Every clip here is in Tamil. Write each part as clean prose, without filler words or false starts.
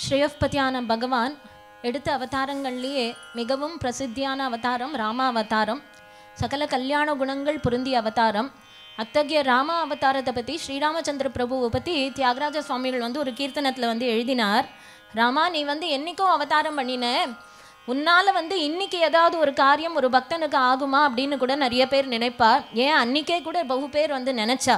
ஸ்ரீயப்பதியான பகவான் எடுத்த அவதாரங்கள்லேயே மிகவும் பிரசித்தியான அவதாரம் ராம அவதாரம். சகல கல்யாண குணங்கள் பொருந்திய அவதாரம். அத்தகைய ராம அவதாரத்தை பற்றி ஸ்ரீராமச்சந்திர பிரபுவை பற்றி தியாகராஜ சுவாமிகள் ஒரு கீர்த்தனத்தில் எழுதினார். ராமா, நீ என்னைக்கோ அவதாரம் பண்ணின, உன்னால் இன்னைக்கு ஏதாவது ஒரு காரியம் ஒரு பக்தனுக்கு ஆகுமா அப்படின்னு கூட நிறைய பேர் நினைப்பா. ஏன் அன்னைக்கே கூட பகு பேர் நினைச்சா.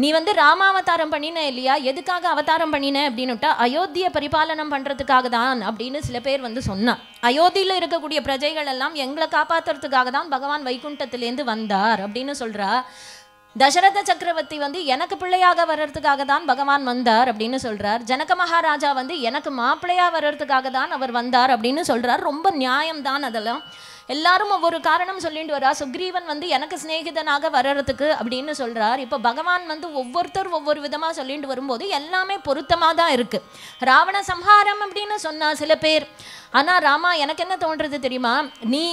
நீ ராமாவதாரம் பண்ணின இல்லையா, எதுக்காக அவதாரம் பண்ணின அப்படின்னுட்டா அயோத்தியை பரிபாலனம் பண்ணுறதுக்காக தான் அப்படின்னு சில பேர் சொன்னா. அயோத்தியில் இருக்கக்கூடிய பிரஜைகள் எல்லாம் எங்களை காப்பாற்றுறதுக்காக தான் பகவான் வைகுண்டத்திலேருந்து வந்தார் அப்படின்னு சொல்கிறா. தசரத சக்கரவர்த்தி எனக்கு பிள்ளையாக வர்றதுக்காக தான் பகவான் வந்தார் அப்படின்னு சொல்கிறார். ஜனக மகாராஜா எனக்கு மாப்பிள்ளையாக வர்றதுக்காக தான் அவர் வந்தார் அப்படின்னு சொல்கிறார். ரொம்ப நியாயம்தான். அதெல்லாம் எல்லாரும் ஒவ்வொரு காரணம் சொல்லிட்டு வரா. சுக்ரீவன் எனக்கு சிநேகிதனாக வர்றதுக்கு அப்படின்னு சொல்கிறார். இப்போ பகவான் ஒவ்வொருத்தர் ஒவ்வொரு விதமாக சொல்லிட்டு வரும்போது எல்லாமே பொருத்தமாக தான் இருக்குது. ராவண சம்ஹாரம் அப்படின்னு சொன்னா சில பேர். ஆனால் ராமா, எனக்கு என்ன தோன்றது தெரியுமா, நீ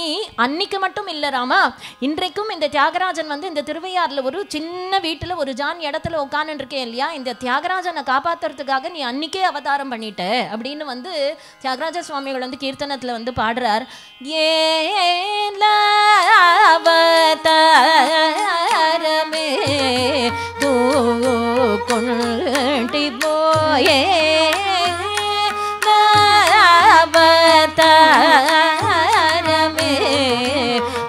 அன்னைக்கு மட்டும் இல்லை ராமா, இன்றைக்கும் இந்த தியாகராஜன் இந்த திருவையாறில் ஒரு சின்ன வீட்டில் ஒரு ஜான் இடத்துல உட்காந்துருக்கேன் இல்லையா, இந்த தியாகராஜனை காப்பாற்றுறதுக்காக நீ அன்னைக்கே அவதாரம் பண்ணிட்ட அப்படின்னு தியாகராஜ சுவாமிகள் கீர்த்தனத்தில் பாடுறார். அவதாரமே தூ கொண்டி போயே அவதாரமே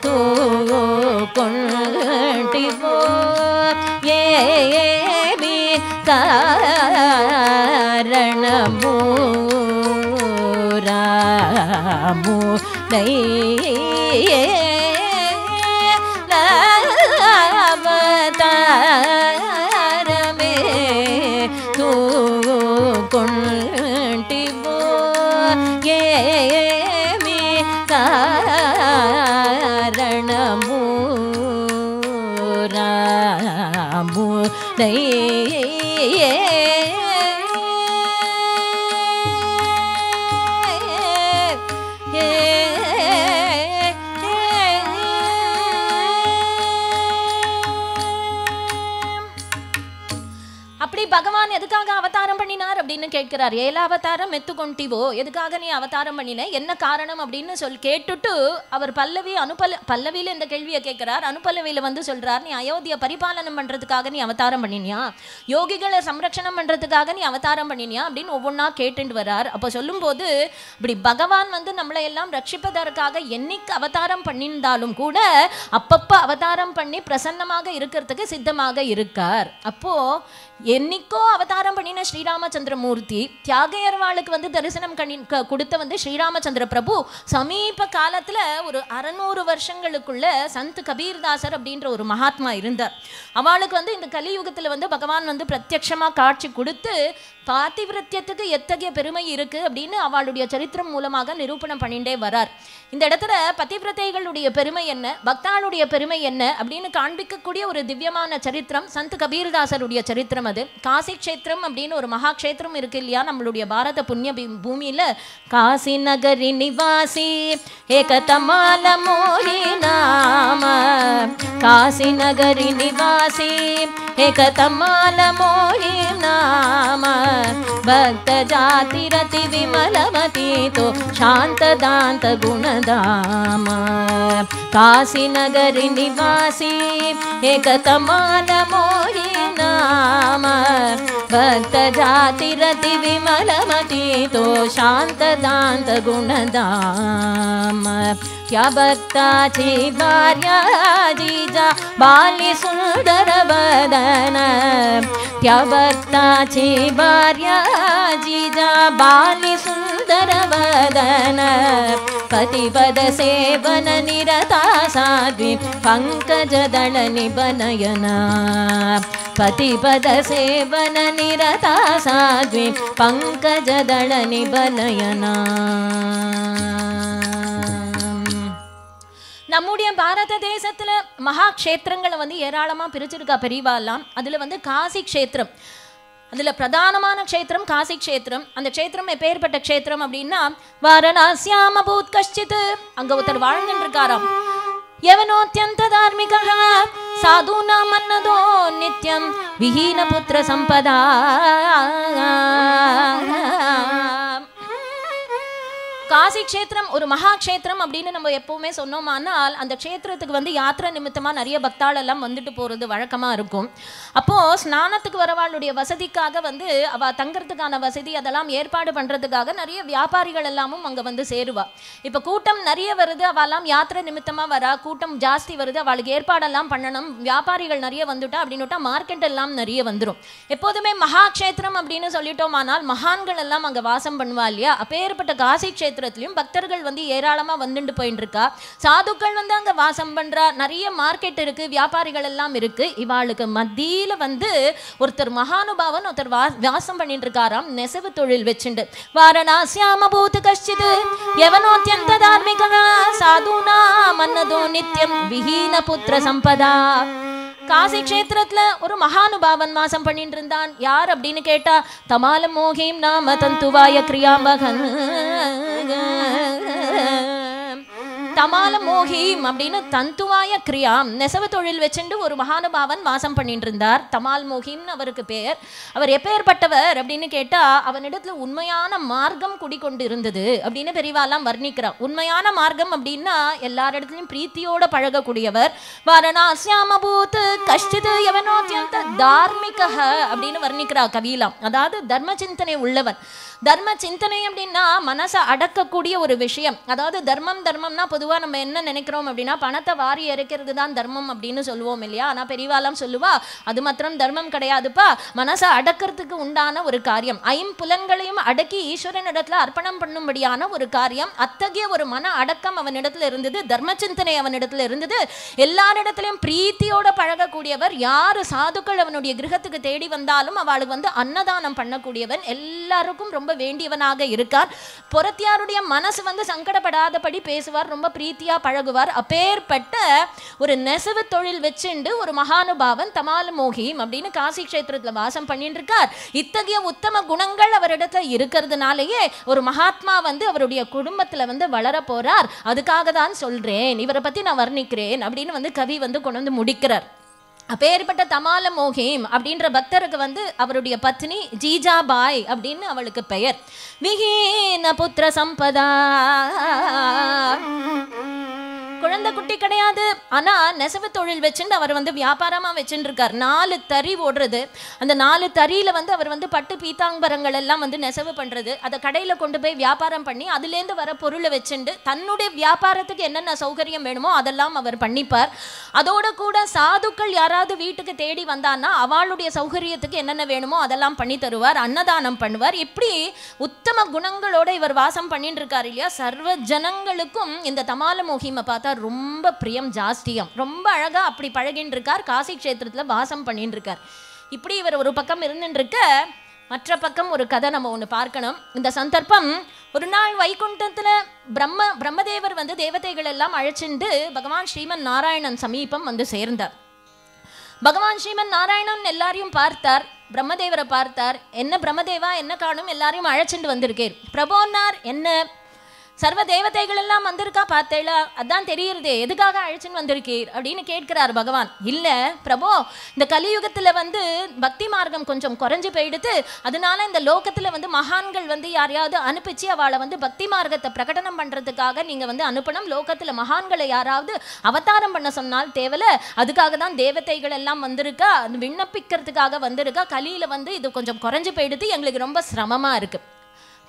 தூ கொண்டி போயே காரணமூ ராமு அவதாரமே தூ கொண்டி போயே காரணமூ ராமு அப்படி பகவான் எதுக்காக அவதாரம் பண்ணினார் அப்படின்னு கேட்கிறார். ஏலாவதாரம் எத்துக்கொண்டிவோ, எதுக்காக நீ அவதாரம் பண்ணின, என்ன காரணம் அப்படின்னு கேட்டுட்டு அவர் பல்லவியில இந்த கேள்வியை கேட்கிறார். அனுபல்லவியில சொல்றார், நீ அயோத்தியை பரிபாலனம் பண்றதுக்காக நீ அவதாரம் பண்ணினியா, யோகிகளை சம்ரட்சணம் பண்றதுக்காக நீ அவதாரம் பண்ணினியா அப்படின்னு ஒவ்வொன்றா கேட்டுட்டு வர்றார். அப்போ சொல்லும்போது இப்படி பகவான் நம்மளை எல்லாம் ரட்சிப்பதற்காக என்னைக்கு அவதாரம் பண்ணியிருந்தாலும் கூட அப்பப்போ அவதாரம் பண்ணி பிரசன்னமாக இருக்கிறதுக்கு சித்தமாக இருக்கார். அப்போ என்னைக்கோ அவதாரம் பண்ணின ஸ்ரீராமச்சந்திரமூர்த்தி தியாகையர்வாளுக்கு தரிசனம் கொடுத்த ஸ்ரீராமச்சந்திர பிரபு சமீப காலத்தில் ஒரு 600 வருஷங்களுக்குள்ள சந்த் கபீர்தாசர் அப்படின்ற ஒரு மகாத்மா இருந்தார். அவளுக்கு இந்த கலியுகத்தில் பகவான் பிரத்யட்சமாக காட்சி கொடுத்து பாத்திவிரத்தியத்துக்கு எத்தகைய பெருமை இருக்கு அப்படின்னு அவளுடைய சரித்திரம் மூலமாக நிரூபணம் பண்ணிட்டே வரார். இந்த இடத்துல பதிவிரதைகளுடைய பெருமை என்ன, பக்தாளுடைய பெருமை என்ன அப்படின்னு காண்பிக்கக்கூடிய ஒரு திவ்யமான சரித்திரம் சந்த் கபீர்தாசருடைய சரித்திரம். அது காசி க்ஷேத்திரம் அப்படின்னு ஒரு மகா க்ஷேத்திரம் இருக்கு இல்லையா நம்மளுடைய பாரத புண்ணிய பூமியில. காசி நகரி நிவாசி ஏகதமால மோகி நாம, காசி நகரி நிவாசி ஏகதமால மோகி நாம, भक्त जाति रति विमलमती तो शांत दांत गुणधाम, काशी नगरी निवासी एक तमाल मोहि नाम, भक्त जाति रति विमलमती तो शांत दांत गुणधाम, क्या भक्ताची भार्या जीजा बाली सुंदर बदन, क्या भक्ताची भार्या जीजा बाली सुंदर बदन, पतिपद सेवन निरता साध्वी पंकज दल निबनयना, पतिपद सेवन निरता साध्वी पंकज दल निबनयना. நம்முடைய பாரத தேசத்துல மகா க்ஷேத்திரங்களை ஏராளமா பிரிச்சிருக்கா பெரியவாலாம். அதுல காசி க்ஷேத்திரம், அதுல பிரதானமான க்ஷேத்திரம் காசி க்ஷேத்திரம். அந்த க்ஷேத்திரம் எப்பேற்பட்ட க்ஷேத்திரம் அப்படின்னா, வாரணாசியாம பூத் கஷ்டித், அங்க ஒருத்தர் வாழ்ந்துட்டு இருக்காராம். यवनोत्यंत धार्मिकः साधूनां मन्नदो नित्यं विहीन पुत्र संपदा காசி க்ஷேத்திரம் ஒரு மகா க்ஷேத்திரம் அப்படின்னு நம்ம எப்பவுமே சொன்னோமானால் அந்த க்ஷேத்திரத்துக்கு வந்து யாத்திரை நிமித்தமா நிறைய பக்தாள் எல்லாம் வந்துட்டு போறது வழக்கமா இருக்கும். அப்போ ஸ்நானத்துக்கு வரவாளுடைய வசதிக்காக வந்து அவ தங்கறதுக்கான வசதி அதெல்லாம் ஏற்பாடு பண்றதுக்காக நிறைய வியாபாரிகள் எல்லாமும் அங்க வந்து சேருவா. இப்ப கூட்டம் நிறைய வருது, அவெல்லாம் யாத்திரை நிமித்தமா வரா, கூட்டம் ஜாஸ்தி வருது, அவளுக்கு ஏற்பாடெல்லாம் பண்ணணும், வியாபாரிகள் நிறைய வந்துட்டா அப்படின்னுட்டா மார்க்கெட் எல்லாம் நிறைய வந்துடும். எப்போதுமே மகா க்ஷேத்திரம் அப்படின்னு சொல்லிட்டோமானால் மகான்கள் எல்லாம் அங்க வாசம் பண்ணுவா இல்லையா? அப்பேற்பட்ட காசி க்ஷேத்திரத்திலையும் பக்தர்கள் வந்து ஏராளமா வந்துட்டு போயிட்டு இருக்கா. சாதுக்கள் வந்து அங்க வாசம் பண்றா, நிறைய மார்க்கெட் இருக்கு, வியாபாரிகள் எல்லாம் இருக்கு. இவாளுக்கு மத்தியில வந்து ஒருத்தர் மகானுபாவன் ஒருத்தர் வாசம் பண்ணிட்டு இருக்காராம், நெசவு தொழில் வச்சுண்டு. வாரணாஸ்யாம பூத் கஷ்சித் யவனோத்யந்த தார்மிகா சாதுனா மன்னதோ நித்யம் விஹீன புத்திர சம்பதா. காசி க்ஷேத்திரத்துல ஒரு மகானுபாவன் வாசம் பண்ணிட்டு இருந்தான். யார் அப்படின்னு கேட்டா தமால மோகிம் நாம தந்துவாய கிரியாமகன். தமால மோகிம் அப்படின்னு தந்துவாய கிரியாம் நெசவு தொழில் வச்சுட்டு ஒரு மகானுபாவன் வாசம் பண்ணிட்டு இருந்தார். தமால் மோகிம்னு அவருக்கு பேர். அவர் எப்பேற்பட்டவர் அப்படின்னு கேட்டா அவனிடத்துல உண்மையான மார்க்கம் குடிக்கொண்டு இருந்தது அப்படின்னு பெரியவாலாம் வர்ணிக்கிறார். உண்மையான மார்க்கம் அப்படின்னா எல்லாரிடத்துலயும் பிரீத்தியோட பழகக்கூடியவர். வாரணாஸ்யாம பூத் கஷ்டித் யவனோத்யந்த தார்மிக அப்படின்னு வர்ணிக்கிறா கவிலாம். அதாவது தர்ம சிந்தனை உள்ளவன். தர்ம சிந்தனை அப்படின்னா மனசை அடக்கக்கூடிய ஒரு விஷயம். அதாவது தர்மம்னா பொதுவாக நம்ம என்ன நினைக்கிறோம் அப்படின்னா பணத்தை வாரி இறைக்கிறது தான் தர்மம் அப்படின்னு சொல்லுவோம் இல்லையா? ஆனால் பெரியவாலாம் சொல்லுவா அது மாத்திரம் தர்மம் கிடையாதுப்பா, மனசை அடக்கிறதுக்கு உண்டான ஒரு காரியம். ஐம்புலன்களையும் அடக்கி ஈஸ்வரனிடத்துல அர்ப்பணம் பண்ணும்படியான ஒரு காரியம். அத்தகைய ஒரு மன அடக்கம் அவனிடத்துல இருந்தது, தர்ம சிந்தனை அவனிடத்துல இருந்தது. எல்லாரிடத்திலையும் பிரீத்தியோட பழகக்கூடியவர். யாரு சாதுக்கள் அவனுடைய கிரகத்துக்கு தேடி வந்தாலும் அவளுக்கு வந்து அன்னதானம் பண்ணக்கூடியவன், எல்லாருக்கும் ரொம்ப வேண்டியவனாக இருக்கார். புறத்தியாருடைய மனசு வந்து சங்கடப்படாதபடி பேசுவார், ரொம்ப பிரீத்தியா பழகுவார். அப்பேற்பட்ட ஒரு நெசவு தொழில் வச்சுண்டு ஒரு மகானுபாவன் தமால மோகிம் அப்படின்னு காசி க்ஷேத்திரத்துல வாசம் பண்ணிட்டு இருக்கார். இத்தகைய உத்தம குணங்கள் அவரிடத்துல இருக்கிறதுனாலேயே ஒரு மகாத்மா வந்து அவருடைய குடும்பத்துல வந்து வளர போறார். அதுக்காக தான் சொல்றேன், இவரை பத்தி நான் வர்ணிக்கிறேன் அப்படின்னு வந்து கவி வந்து கொண்டு வந்து முடிக்கிறார். அப்பேற்பட்ட தமால மோகிம் அப்படின்ற பக்தருக்கு வந்து அவருடைய பத்னி ஜீஜாபாய் அப்படின்னு அவளுக்கு பெயர். விஹீன புத்திர சம்பதா, குழந்தை குட்டி கிடையாது, ஆனா நெசவு தொழில் வச்சுட்டு அவர் வந்து வியாபாரமா வச்சுட்டு இருக்கார். 4 தறி ஓடுறது, அந்த 4 தறியில வந்து அவர் வந்து பட்டு பீத்தாம்பரங்கள் எல்லாம் வந்து நெசவு பண்றது, அதை கடையில கொண்டு போய் வியாபாரம் பண்ணி அதுலேருந்து வர பொருளை வச்சுட்டு தன்னுடைய வியாபாரத்துக்கு என்னென்ன சௌகரியம் வேணுமோ அதெல்லாம் அவர் பண்ணிப்பார். அதோட கூட சாதுக்கள் யாராவது வீட்டுக்கு தேடி வந்தான்னா அவளுடைய சௌகரியத்துக்கு என்னென்ன வேணுமோ அதெல்லாம் பண்ணி தருவார், அன்னதானம் பண்ணுவார். இப்படி உத்தம குணங்களோட இவர் வாசம் பண்ணிட்டு இருக்காரு இல்லையா? சர்வ ஜனங்களுக்கும் இந்த தமால மோகிமை பார்த்தா ரொம்ப பிரியம் ஜாஸ்தியம். ரொம்ப அழகா அப்படி பழகின்னு இருக்கார், காசி க்ஷேத்திரத்துல வாசம் பண்ணிட்டு இருக்கார். இப்படி இவர் ஒரு பக்கம் இருந்துட்டு இருக்க, மற்ற பக்கம் ஒரு கதை நம்ம ஒன்று பார்க்கணும். இந்த சந்தர்ப்பம் ஒரு நாள் வைகுண்டத்துல பிரம்மதேவர் வந்து தேவதைகள் எல்லாம் அழைச்சிட்டு பகவான் ஸ்ரீமன் நாராயணன் சமீபம் வந்து சேர்ந்தார். பகவான் ஸ்ரீமன் நாராயணன் எல்லாரையும் பார்த்தார், பிரம்மதேவரை பார்த்தார். என்ன பிரம்மதேவா என்ன காணும், எல்லாரையும் அழைச்சிட்டு வந்திருக்கேன். பிரபோன்னார், என்ன சர்வ தேவதைகள் எல்லாம் வந்திருக்கா பார்த்தேளா, அதான் தெரியுறதே, எதுக்காக அழைச்சின்னு வந்திருக்கீர் அப்படின்னு கேட்கிறார் பகவான். இல்லை பிரபோ, இந்த கலியுகத்தில் வந்து பக்தி மார்க்கம் கொஞ்சம் குறைஞ்சு போயிடுது, அதனால இந்த லோகத்தில் வந்து மகான்கள் வந்து யாரையாவது அனுப்பிச்சு அவளை வந்து பக்தி மார்க்கத்தை பிரகடனம் பண்ணுறதுக்காக நீங்கள் வந்து அனுப்பணும். லோகத்தில் மகான்களை யாராவது அவதாரம் பண்ண சொன்னால் தேவலை, அதுக்காக தான் தேவதைகள் எல்லாம் வந்திருக்கா, அது விண்ணப்பிக்கிறதுக்காக வந்திருக்கா. கலியில் வந்து இது கொஞ்சம் குறைஞ்சு போயிடுது, எங்களுக்கு ரொம்ப சிரமமாக இருக்குது.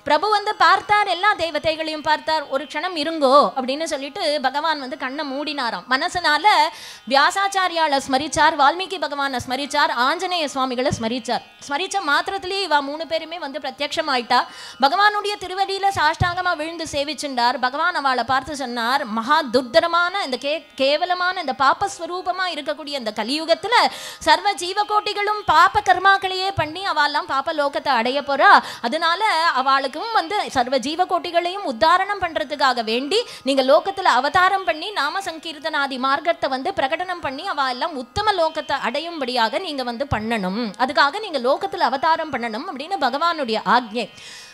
பிரபு வந்து பார்த்தார், எல்லா தேவதைகளையும் பார்த்தார். ஒரு க்ஷணம் இருங்கோ அப்படின்னு சொல்லிட்டு பகவான் வந்து கண்ணை மூடினாராம். மனசனால வியாசாச்சாரியால ஸ்மரிச்சார், வால்மீகி பகவானை ஸ்மரிச்சார், ஆஞ்சநேய சுவாமிகளை ஸ்மரிச்சார். ஸ்மரிச்ச மாத்திரத்திலேயே இவா 3 பேருமே வந்து பிரத்யக்ஷம் ஆயிட்டா. பகவானுடைய திருவடியில சாஷ்டாங்கமா விழுந்து சேவிச்சுண்டார். பகவான் அவளை பார்த்து சொன்னார், மகா துர்தரமான இந்த கேவலமான இந்த பாப்பஸ்வரூபமா இருக்கக்கூடிய இந்த கலியுகத்துல சர்வ ஜீவகோட்டிகளும் பாப்ப கர்மாக்களையே பண்ணி அவெல்லாம் பாப்ப லோகத்தை அடைய போறா. அதனால அவளுக்கு வந்து சர்வ ஜீவகோட்டிகளையும் உத்தாரணம் பண்றதுக்காக வேண்டி நீங்க லோகத்துல அவதாரம் பண்ணி நாம சங்கீர்த்தனாதி மார்க்கத்தை வந்து பிரகடனம் பண்ணி அவ எல்லாம் உத்தம லோகத்தை அடையும்படியாக நீங்க வந்து பண்ணணும், அதுக்காக நீங்க லோகத்துல அவதாரம் பண்ணணும் அப்படின்னு பகவானுடைய ஆக்ஞை.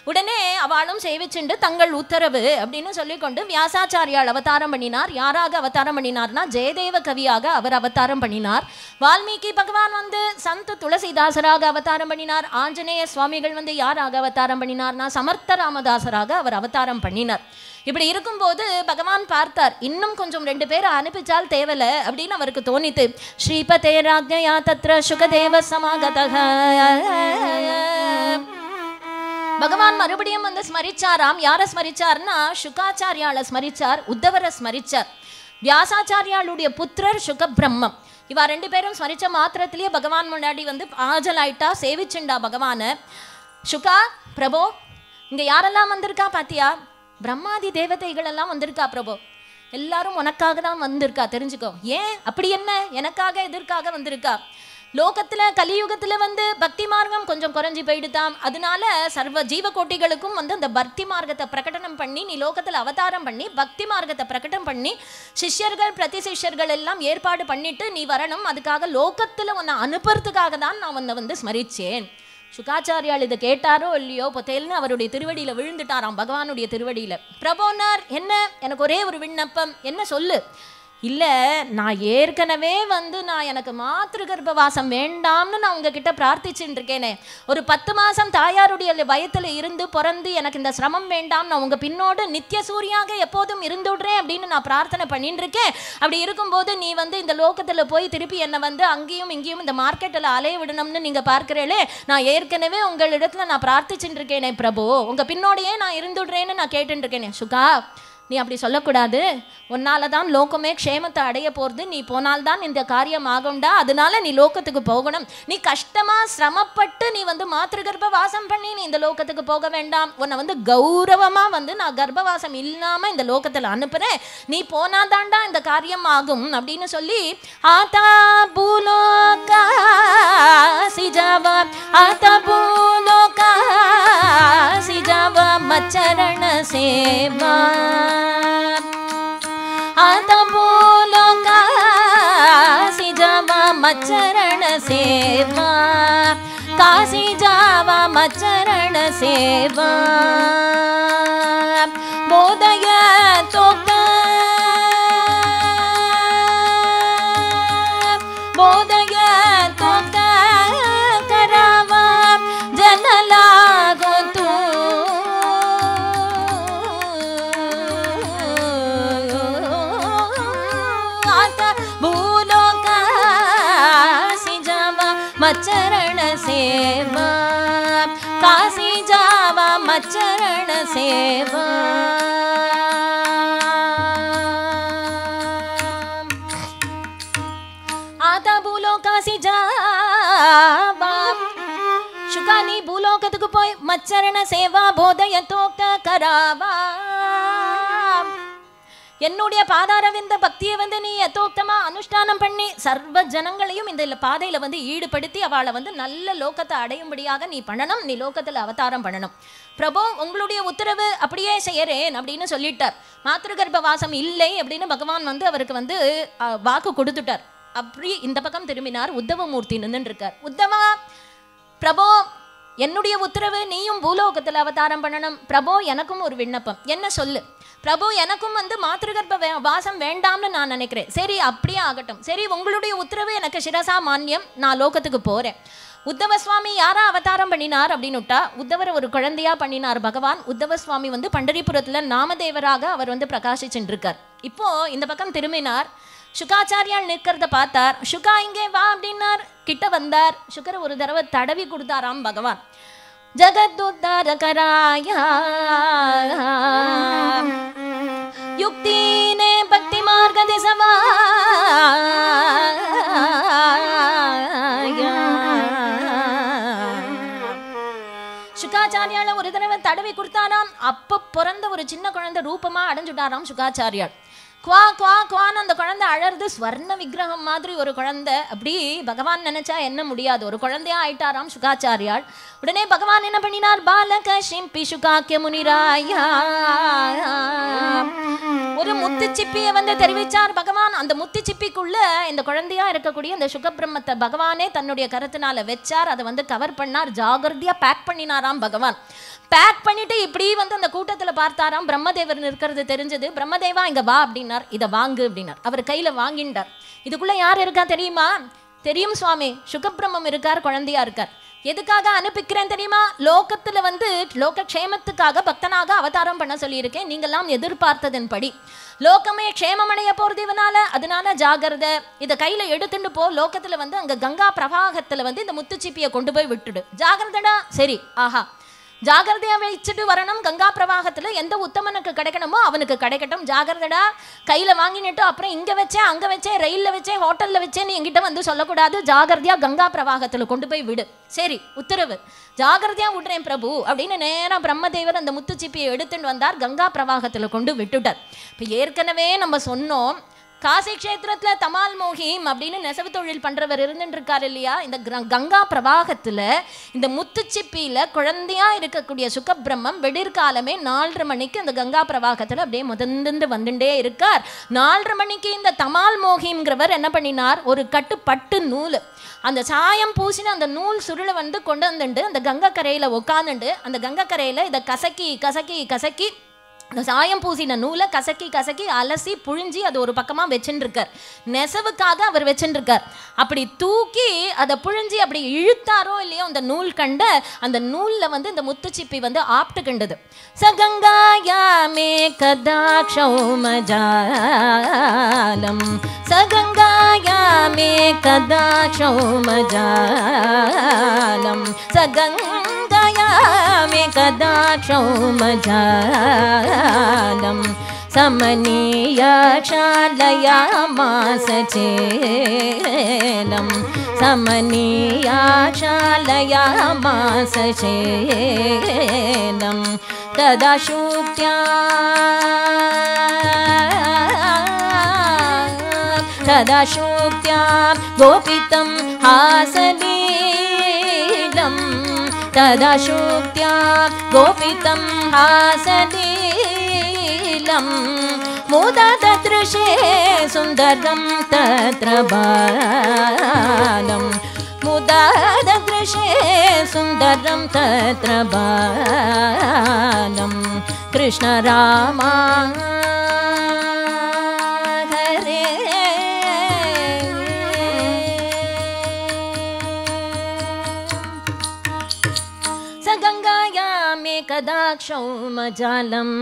உடனே அவளும் சேவிச்சுண்டு தங்கள் உத்தரவு அப்படின்னு சொல்லிக்கொண்டு வியாசாச்சாரியால் அவதாரம் பண்ணினார். யாராக அவதாரம் பண்ணினார்னா ஜெயதேவ கவியாக அவர் அவதாரம் பண்ணினார். வால்மீகி பகவான் வந்து சந்த் துளசிதாசராக அவதாரம் பண்ணினார். ஆஞ்சநேய சுவாமிகள் வந்து யாராக அவதாரம் பண்ணினார்னா சமர்த்த ராமதாசராக அவர் அவதாரம் பண்ணினார். இப்படி இருக்கும்போது பகவான் பார்த்தார், இன்னும் கொஞ்சம் 2 பேரை அனுப்பிச்சால் தேவலை அப்படின்னு அவருக்கு தோணித்து. ஸ்ரீபதே ராஜ்ஞயா தத்ர சுகதேவ சமாகதஹ. பகவான் மறுபடியும் வந்து ஸ்மரிச்சாராம். யாரை ஸ்மரிச்சார்னா சுகாச்சாரியால ஸ்மரிச்சார், உத்தவரை ஸ்மரிச்சார். வியாசாச்சாரியாளுடைய புத்திரர் சுகபிரம்மம். இவா 2 பேரும் ஸ்மரிச்ச மாத்திரத்திலேயே பகவான் முன்னாடி வந்து ஆஜலாயிட்டா, சேவிச்சுண்டா பகவான. சுகா பிரபோ, இங்க யாரெல்லாம் வந்திருக்கா பாத்தியா? பிரம்மாதி தேவதைகள் எல்லாம் வந்திருக்கா பிரபோ. எல்லாரும் உனக்காக தான் வந்திருக்கா, தெரிஞ்சுக்கோ. ஏன் அப்படி என்ன? எனக்காக எதற்காக வந்திருக்கா? லோகத்துல கலியுகத்துல வந்து பக்தி மார்க்கம் கொஞ்சம் குறைஞ்சி போயிடுதாம். அதனால சர்வ ஜீவகோட்டிகளுக்கும் வந்து அந்த பக்தி மார்க்கத்தை பிரகடனம் பண்ணி நீ லோகத்துல அவதாரம் பண்ணி பக்தி மார்க்கத்தை பிரகடனம் பண்ணி சிஷ்யர்கள் பிரதி சிஷ்யர்கள் எல்லாம் ஏற்பாடு பண்ணிட்டு நீ வரணும். அதுக்காக லோகத்துல உன்னை அனுப்புறதுக்காக தான் நான் உன்னை வந்து ஸ்மரிச்சேன். சுகாச்சாரியால் இதை கேட்டாரோ இல்லையோ, பொத்தேல்னு அவருடைய திருவடியில விழுந்துட்டாராம், பகவானுடைய திருவடியில. பிரபோனார், என்ன எனக்கு ஒரே ஒரு விண்ணப்பம், என்ன சொல்லு. இல்லை, நான் ஏற்கனவே வந்து நான் எனக்கு மாத்திரு கர்ப்பவாசம் வேண்டாம்னு நான் உங்ககிட்ட பிரார்த்திச்சுட்டு இருக்கேனே. ஒரு 10 மாதம் தாயாருடைய வயத்தில் இருந்து பிறந்து எனக்கு இந்த சிரமம் வேண்டாம், நான் உங்கள் பின்னோடு நித்திய சூரியாக எப்போதும் இருந்துடுறேன் அப்படின்னு நான் பிரார்த்தனை பண்ணிட்டு இருக்கேன். அப்படி இருக்கும்போது நீ வந்து இந்த லோகத்தில் போய் திருப்பி என்னை வந்து அங்கேயும் இங்கேயும் இந்த மார்க்கெட்டில் அலைய விடணும்னு நீங்கள் பார்க்குறேளே. நான் ஏற்கனவே உங்களிடத்துல நான் பிரார்த்திச்சுட்டு இருக்கேனே பிரபு, உங்கள் பின்னோடையே நான் இருந்துடுறேன்னு நான் கேட்டுட்டு இருக்கேனே. சுகா, நீ அப்படி சொல்லக்கூடாது. உன்னால தான் லோகமே க்ஷேமத்தை அடைய போகிறது. நீ போனால்தான் இந்த காரியம் ஆகும்டா. அதனால நீ லோகத்துக்கு போகணும். நீ கஷ்டமா சிரமப்பட்டு நீ வந்து மாத்திரு கர்ப்பவாசம் பண்ணி நீ இந்த லோகத்துக்கு போக வேண்டாம். உன்னை வந்து கௌரவமா வந்து நான் கர்ப்பவாசம் இல்லாம இந்த லோகத்துல அனுப்புறேன். நீ போனாதான்டா இந்த காரியம் ஆகும் அப்படின்னு சொல்லி ஆதா பூலோகா சிஜாவா ஆதா பூலோகா சிஜாவா மச்சரண சேவா आता बोलो काशी जावा मचरण सेवा काशी जावा मचरण सेवा बोधय तो बोधय तो करावा जन लागो तू मचरण सेवा काशी जावा मचरण सेवा आता भूलोकासी जावा शुकानी भूलोकतुकु पोई मचरण सेवा बोधयतोक्त करावा என்னுடைய பாதாரவிந்த பக்தியை வந்து நீ யதோக்தமா அனுஷ்டானம் பண்ணி சர்வ ஜனங்களையும் இந்த பாதையில வந்து ஈடுபடுத்தி அவளை வந்து நல்ல லோகத்தை அடையும்படியாக நீ பண்ணணும். நீ லோகத்துல அவதாரம் பண்ணணும். பிரபு, உங்களுடைய உத்தரவு அப்படியே செய்யறேன் அப்படின்னு சொல்லிட்டார். மாத்திரு கர்ப்பவாசம் இல்லை அப்படின்னு பகவான் வந்து அவருக்கு வந்து வாக்கு கொடுத்துட்டார். அப்படி இந்த பக்கம் திரும்பினார். உத்தவமூர்த்தி நின்று இருக்கார். உத்தவா, பிரபு என்னுடைய உத்தரவு, நீயும் பூலோகத்தில் அவதாரம் பண்ணணும். பிரபு, எனக்கும் ஒரு விண்ணப்பம், என்ன சொல்லு. பிரபு, எனக்கும் வந்து மாத்திருகர்ப்ப வாசம் வேண்டாம்னு நான் நினைக்கிறேன். சரி, அப்படியே ஆகட்டும். சரி, உங்களுடைய உத்தரவு எனக்கு சிரசா மான்யம், நான் லோகத்துக்கு போறேன். உத்தவ சுவாமி யாரா அவதாரம் பண்ணினார் அப்படின்னு விட்டா, உத்தவரை ஒரு குழந்தையா பண்ணினார் பகவான். உத்தவ சுவாமி வந்து பண்டரிபுரத்துல நாமதேவராக அவர் வந்து பிரகாசிச்சுட்டு இருக்கார். இப்போ இந்த பக்கம் திரும்பினார். சுகாச்சாரியால் நிற்கிறத பார்த்தார். சுகா இங்கே வா அப்படின்னார். கிட்ட வந்தார். சுகரை ஒரு தடவை தடவி கொடுத்தாராம் பகவான். ஜகத்துத்தாரகராயா யுக்தினே பக்தி மார்க திசவா சுகாச்சாரியால ஒரு தடவை தடவி கொடுத்தாராம். அப்ப பிறந்த ஒரு சின்ன குழந்தை ரூபமா அடைஞ்சுட்டாராம் சுகாச்சாரியால். குவா குவா குவான்னு அந்த குழந்தை அழறது. ஸ்வர்ண விக்கிரகம் மாதிரி ஒரு குழந்தை. அப்படி பகவான் நினைச்சா என்ன முடியாது, ஒரு குழந்தையா ஆயிட்டாராம் சுகாச்சாரியால். உடனே பகவான் என்ன பண்ணினார், பாலக ஷிம்பி சுகாக்கிய முனிராயா ஒரு முத்து சிப்பியை வந்து தெரிவிச்சார் பகவான். அந்த முத்து சிப்பிக்குள்ள இந்த குழந்தையா இருக்கக்கூடிய அந்த சுகபிரம்மத்தை பகவானே தன்னுடைய கருத்தினால வச்சார். அதை வந்து கவர் பண்ணார், ஜாகிரதையா பேக் பண்ணினாராம் பகவான். பேக் பண்ணிட்டு இப்படி வந்து அந்த கூட்டத்துல பார்த்தாராம். பிரம்மதேவர் இருக்கிறது தெரிஞ்சது. பிரம்மதேவா இங்க வா அப்படின்னார். இதை வாங்கு அப்படின்னார். அவர் கையில வாங்கிட்டார். இதுக்குள்ள யார் இருக்கா தெரியுமா? தெரியும் சுவாமி, சுகபிரம்மம் இருக்கார், குழந்தையா இருக்கார். எதுக்காக அனுப்பிக்கிறேன் தெரியுமா? லோகத்துல வந்து லோக க்ஷேமத்துக்காக பக்தனாக அவதாரம் பண்ண சொல்லியிருக்கேன். நீங்கெல்லாம் எதிர்பார்த்ததன்படி லோகமே க்ஷேமமடைய போறது இவனால, அதனால ஜாகிரதை. இதை கையில எடுத்துட்டு போ. லோகத்துல வந்து அங்க கங்கா பிரவாகத்துல வந்து இந்த முத்துச்சிப்பியை கொண்டு போய் விட்டுடு. ஜாகிரதடா. சரி, ஆஹா, ஜாகிரதையா வச்சுட்டு வரணும். கங்கா பிரவாகத்துல எந்த உத்தமனுக்கு கிடைக்கணுமோ அவனுக்கு கிடைக்கட்டும். ஜாகிரதடா. கையில வாங்கினிட்டு அப்புறம் இங்க வச்சேன், அங்க வச்சேன், ரயில்ல வச்சேன், ஹோட்டல்ல வச்சேன்னு என்கிட்ட வந்து சொல்லக்கூடாது. ஜாகிரதையா கங்கா பிரவாகத்துல கொண்டு போய் விடு. சரி, உத்தரவு. ஜாகிரதையா விடுறேன் பிரபு அப்படின்னு நேரா பிரம்மதேவர் அந்த முத்துச்சிப்பியை எடுத்துட்டு வந்தார். கங்கா பிரவாகத்துல கொண்டு விட்டுட்டார். இப்ப ஏற்கனவே நம்ம சொன்னோம், காசி கஷேத்திரத்துல தமால் மோகிம் அப்படின்னு நெசவு தொழில் பண்றவர் இருந்துட்டு இருக்காரு இல்லையா? இந்த கங்கா பிரவாகத்துல இந்த முத்துச்சிப்பியில குழந்தையா இருக்கக்கூடிய சுகபிரம்மம் விடிர்காலமே 4:30 மணிக்கு இந்த கங்கா பிரவாகத்துல அப்படியே முதந்து வந்துட்டே இருக்கார். 4:30 மணிக்கு இந்த தமால் மோகிம்ங்கிறவர் என்ன பண்ணினார்? ஒரு கட்டு பட்டு நூல், அந்த சாயம் பூசின அந்த நூல் சுருளை வந்து கொண்டு வந்துட்டு அந்த கங்கை கரையில உட்காந்துட்டு அந்த கங்கை கரையில இதை கசக்கி கசக்கி கசக்கி அந்த சாயம் பூசின நூலை கசக்கி கசக்கி அலசி புழிஞ்சி அது ஒரு பக்கமா வச்சுருக்கார். நெசவுக்காக அவர் வச்சுருக்கார். அப்படி தூக்கி அதை புழிஞ்சி அப்படி இழுத்தாரோ இல்லையோ அந்த நூல் கண்ட அந்த நூல்ல வந்து இந்த முத்துச்சிப்பி வந்து ஆப்டு கண்டது. சகங்காயாமே கதாக்ஷௌமஜாலம், சகங்காயாமே கதாக்ஷௌமஜாலம், சகங்காயாமே கதாக்ஷௌமஜாலம், समनीयाक्षालयामास चेलं, समनीयाक्षालयामास चेलं, तदा शुक्त्या गोपितं हासनीलं, तदा शुक्त्या गोपितं हासनीलं, मुदा ददृशे सुन्दरं तत्र बालं, मुदा ददृशे सुन्दरं तत्र बालं, कृष्ण रामा हरे सगंगायामे कदाक्षौमजालम्.